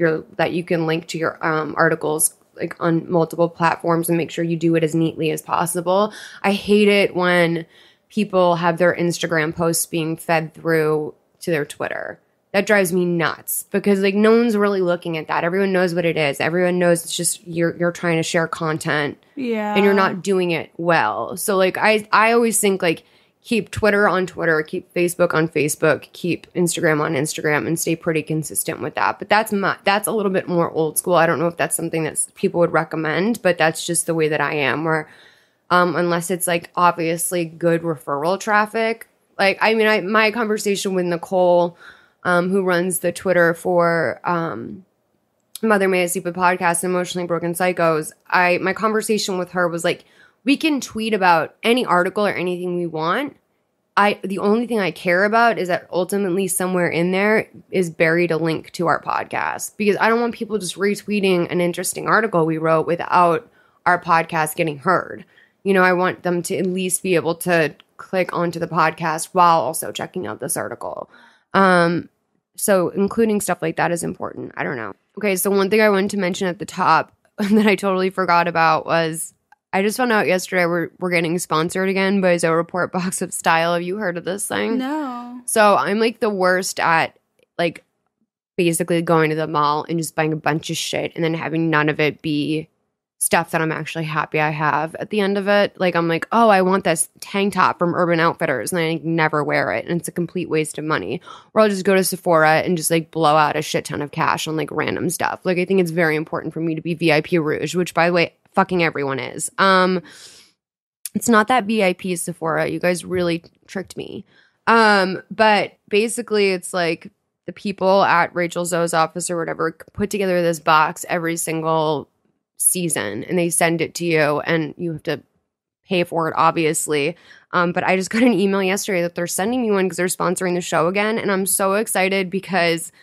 you can link to your articles like on multiple platforms, and make sure you do it as neatly as possible. I hate it when people have their Instagram posts being fed through to their Twitter. That drives me nuts, because like no one's really looking at that. Everyone knows what it is. Everyone knows it's just you're trying to share content, and you're not doing it well. So like I always think like keep Twitter on Twitter, keep Facebook on Facebook, keep Instagram on Instagram, and stay pretty consistent with that. But that's a little bit more old school. I don't know if that's something that people would recommend, but that's just the way that I am. Where unless it's like obviously good referral traffic, like I mean my conversation with Nicole, who runs the Twitter for Mother May I Sleep With podcast and Emotionally Broken Psychos, my conversation with her was like, we can tweet about any article or anything we want. The only thing I care about is that ultimately somewhere in there is buried a link to our podcast, because I don't want people just retweeting an interesting article we wrote without our podcast getting heard. You know, I want them to at least be able to click onto the podcast while also checking out this article. So including stuff like that is important. I don't know. Okay, so one thing I wanted to mention at the top, that I totally forgot about was I just found out yesterday we're getting sponsored again by Zoe Report Box of Style. Have you heard of this thing? No. So I'm like the worst at like basically going to the mall and just buying a bunch of shit and then having none of it be stuff that I'm actually happy I have at the end of it. Like I'm like, oh, I want this tank top from Urban Outfitters and I never wear it and it's a complete waste of money. Or I'll just go to Sephora and just like blow out a shit ton of cash on like random stuff. Like I think it's very important for me to be VIP Rouge, which by the way, fucking everyone is. It's not that VIP Sephora. You guys really tricked me. But basically it's like the people at Rachel Zoe's office or whatever put together this box every single season and they send it to you and you have to pay for it obviously, but I just got an email yesterday that they're sending me one because they're sponsoring the show again and I'm so excited because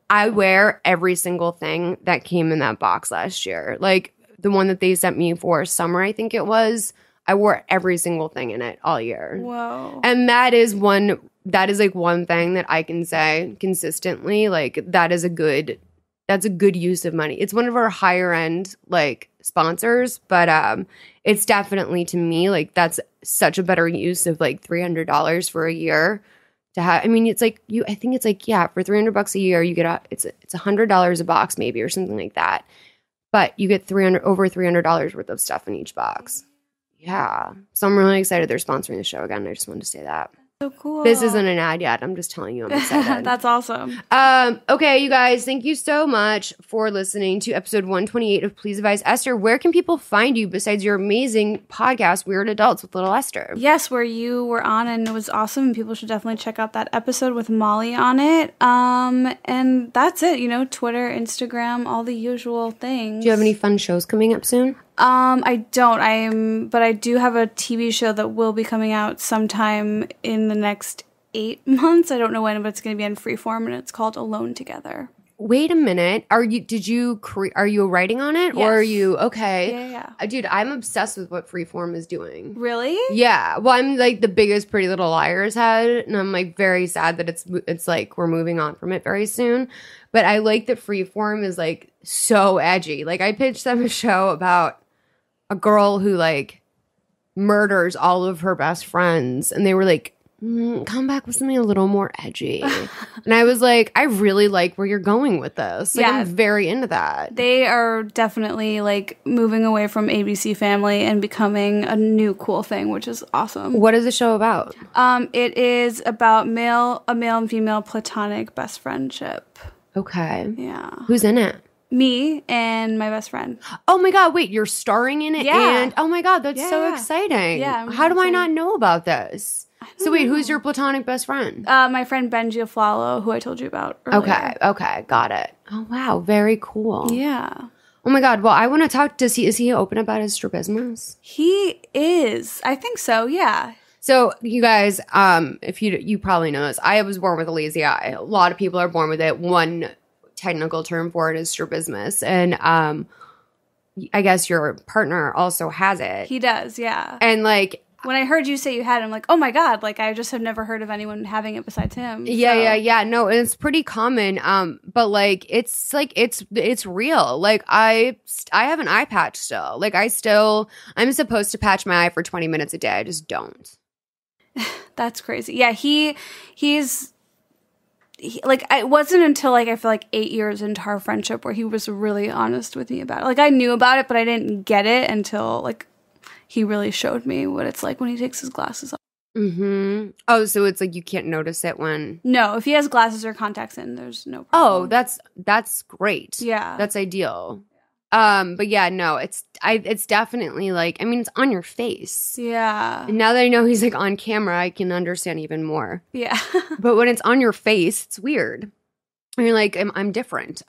I wear every single thing that came in that box last year. Like the one that they sent me for summer, I think it was, I wore every single thing in it all year. Whoa. And that is like one thing that I can say consistently, like that's a good use of money. It's one of our higher end like sponsors, but it's definitely to me like that's such a better use of like $300 for a year to have. I mean, it's like I think it's like, yeah, for $300 a year, you get it's $100 a box maybe or something like that. But you get over $300 worth of stuff in each box. Yeah. So I'm really excited they're sponsoring the show again. I just wanted to say that. So cool. This isn't an ad yet. I'm just telling you I'm excited. That's awesome. Okay, you guys, thank you so much for listening to episode 128 of Please Advise Esther. Where can people find you besides your amazing podcast, Weird Adults with Little Esther? Yes, where you were on and it was awesome. People should definitely check out that episode with Molly on it. And that's it, Twitter, Instagram, all the usual things. Do you have any fun shows coming up soon? I don't. But I do have a TV show that will be coming out sometime in the next 8 months. I don't know when, but it's going to be on Freeform, and it's called Alone Together. Wait a minute. Are you writing on it? Yes. Or are you okay? Yeah. Dude, I'm obsessed with what Freeform is doing. Really? Yeah. Well, I'm like the biggest Pretty Little Liars head, and I'm like very sad that it's like we're moving on from it very soon. But I like that Freeform is like so edgy. Like I pitched them a show about a girl who like murders all of her best friends, and they were like, come back with something a little more edgy. And I was like, I really like where you're going with this. Like, yeah. I'm very into that. They are definitely like moving away from ABC Family and becoming a new cool thing, which is awesome. What is the show about? It is about a male and female platonic best friendship. Okay. Yeah. Who's in it? Me and my best friend. Oh my God, wait, you're starring in it? Yeah. And oh my God, that's so exciting. Yeah. How do I not know about this? So wait, who's your platonic best friend? My friend Benji Aflalo, who I told you about earlier. Okay, got it. Oh wow, very cool. Yeah. Oh my God, well I want to talk, is he open about his strabismus? He is. I think so, yeah. So you guys, if you probably know this, I was born with a lazy eye. A lot of people are born with it. One technical term for it is strabismus, and I guess your partner also has it. He does, yeah. And like when I heard you say you had it, I'm like, oh my God, like I just have never heard of anyone having it besides him. Yeah. No, it's pretty common. But like it's real. Like I have an eye patch still. Like I'm supposed to patch my eye for 20 minutes a day. I just don't. That's crazy. Yeah, he's like, it wasn't until like I feel like 8 years into our friendship where he was really honest with me about it. Like I knew about it, but I didn't get it until like he really showed me what it's like when he takes his glasses off. Mm-hmm. Oh, so it's like you can't notice it when... No, if he has glasses or contacts in, there's no Oh, problem. that's great. Yeah. That's ideal. But yeah, no, it's definitely like, I mean, it's on your face. Yeah. And now that I know he's like on camera, I can understand even more. Yeah. But when it's on your face, it's weird. And you're like, I'm different.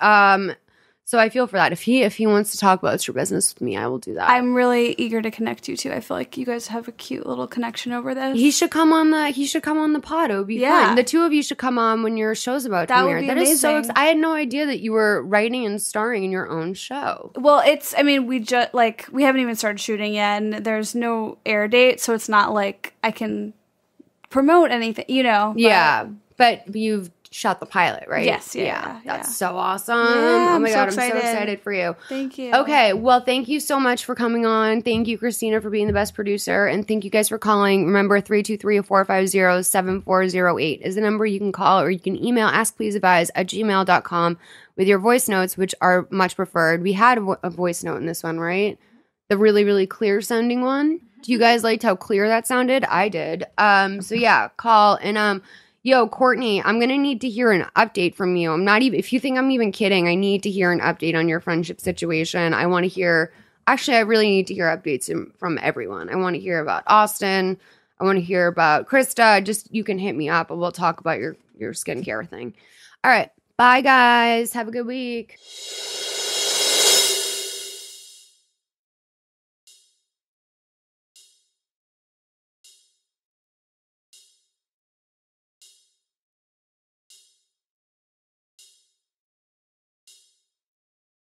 So I feel for that. If he wants to talk about strabismus with me, I will do that. I'm really eager to connect you two. I feel like you guys have a cute little connection over this. He should come on the pod. It would be fun. The two of you should come on when your show's about to premiere. Would be that amazing. Is so I had no idea that you were writing and starring in your own show. Well, we just like we haven't even started shooting yet, and there's no air date, so it's not like I can promote anything, Yeah, but you've shot the pilot, right? Yes, yeah. That's so awesome. Yeah, oh my God, so I'm so excited for you. Thank you. Okay, well, thank you so much for coming on. Thank you, Christina, for being the best producer. And thank you guys for calling. Remember, 323-450-7408 is the number you can call, or you can email askplzadvise@gmail.com with your voice notes, which are much preferred. We had a voice note in this one, right? The really, really clear sounding one. Do you guys liked how clear that sounded? I did. So yeah, call. And yo, Courtney, I'm gonna need to hear an update from you. I'm not even, if you think I'm even kidding, I need to hear an update on your friendship situation. I want to hear, actually, I really need to hear updates from everyone. I want to hear about Austin. I want to hear about Krista. Just, you can hit me up and we'll talk about your skincare thing. All right. Bye, guys. Have a good week.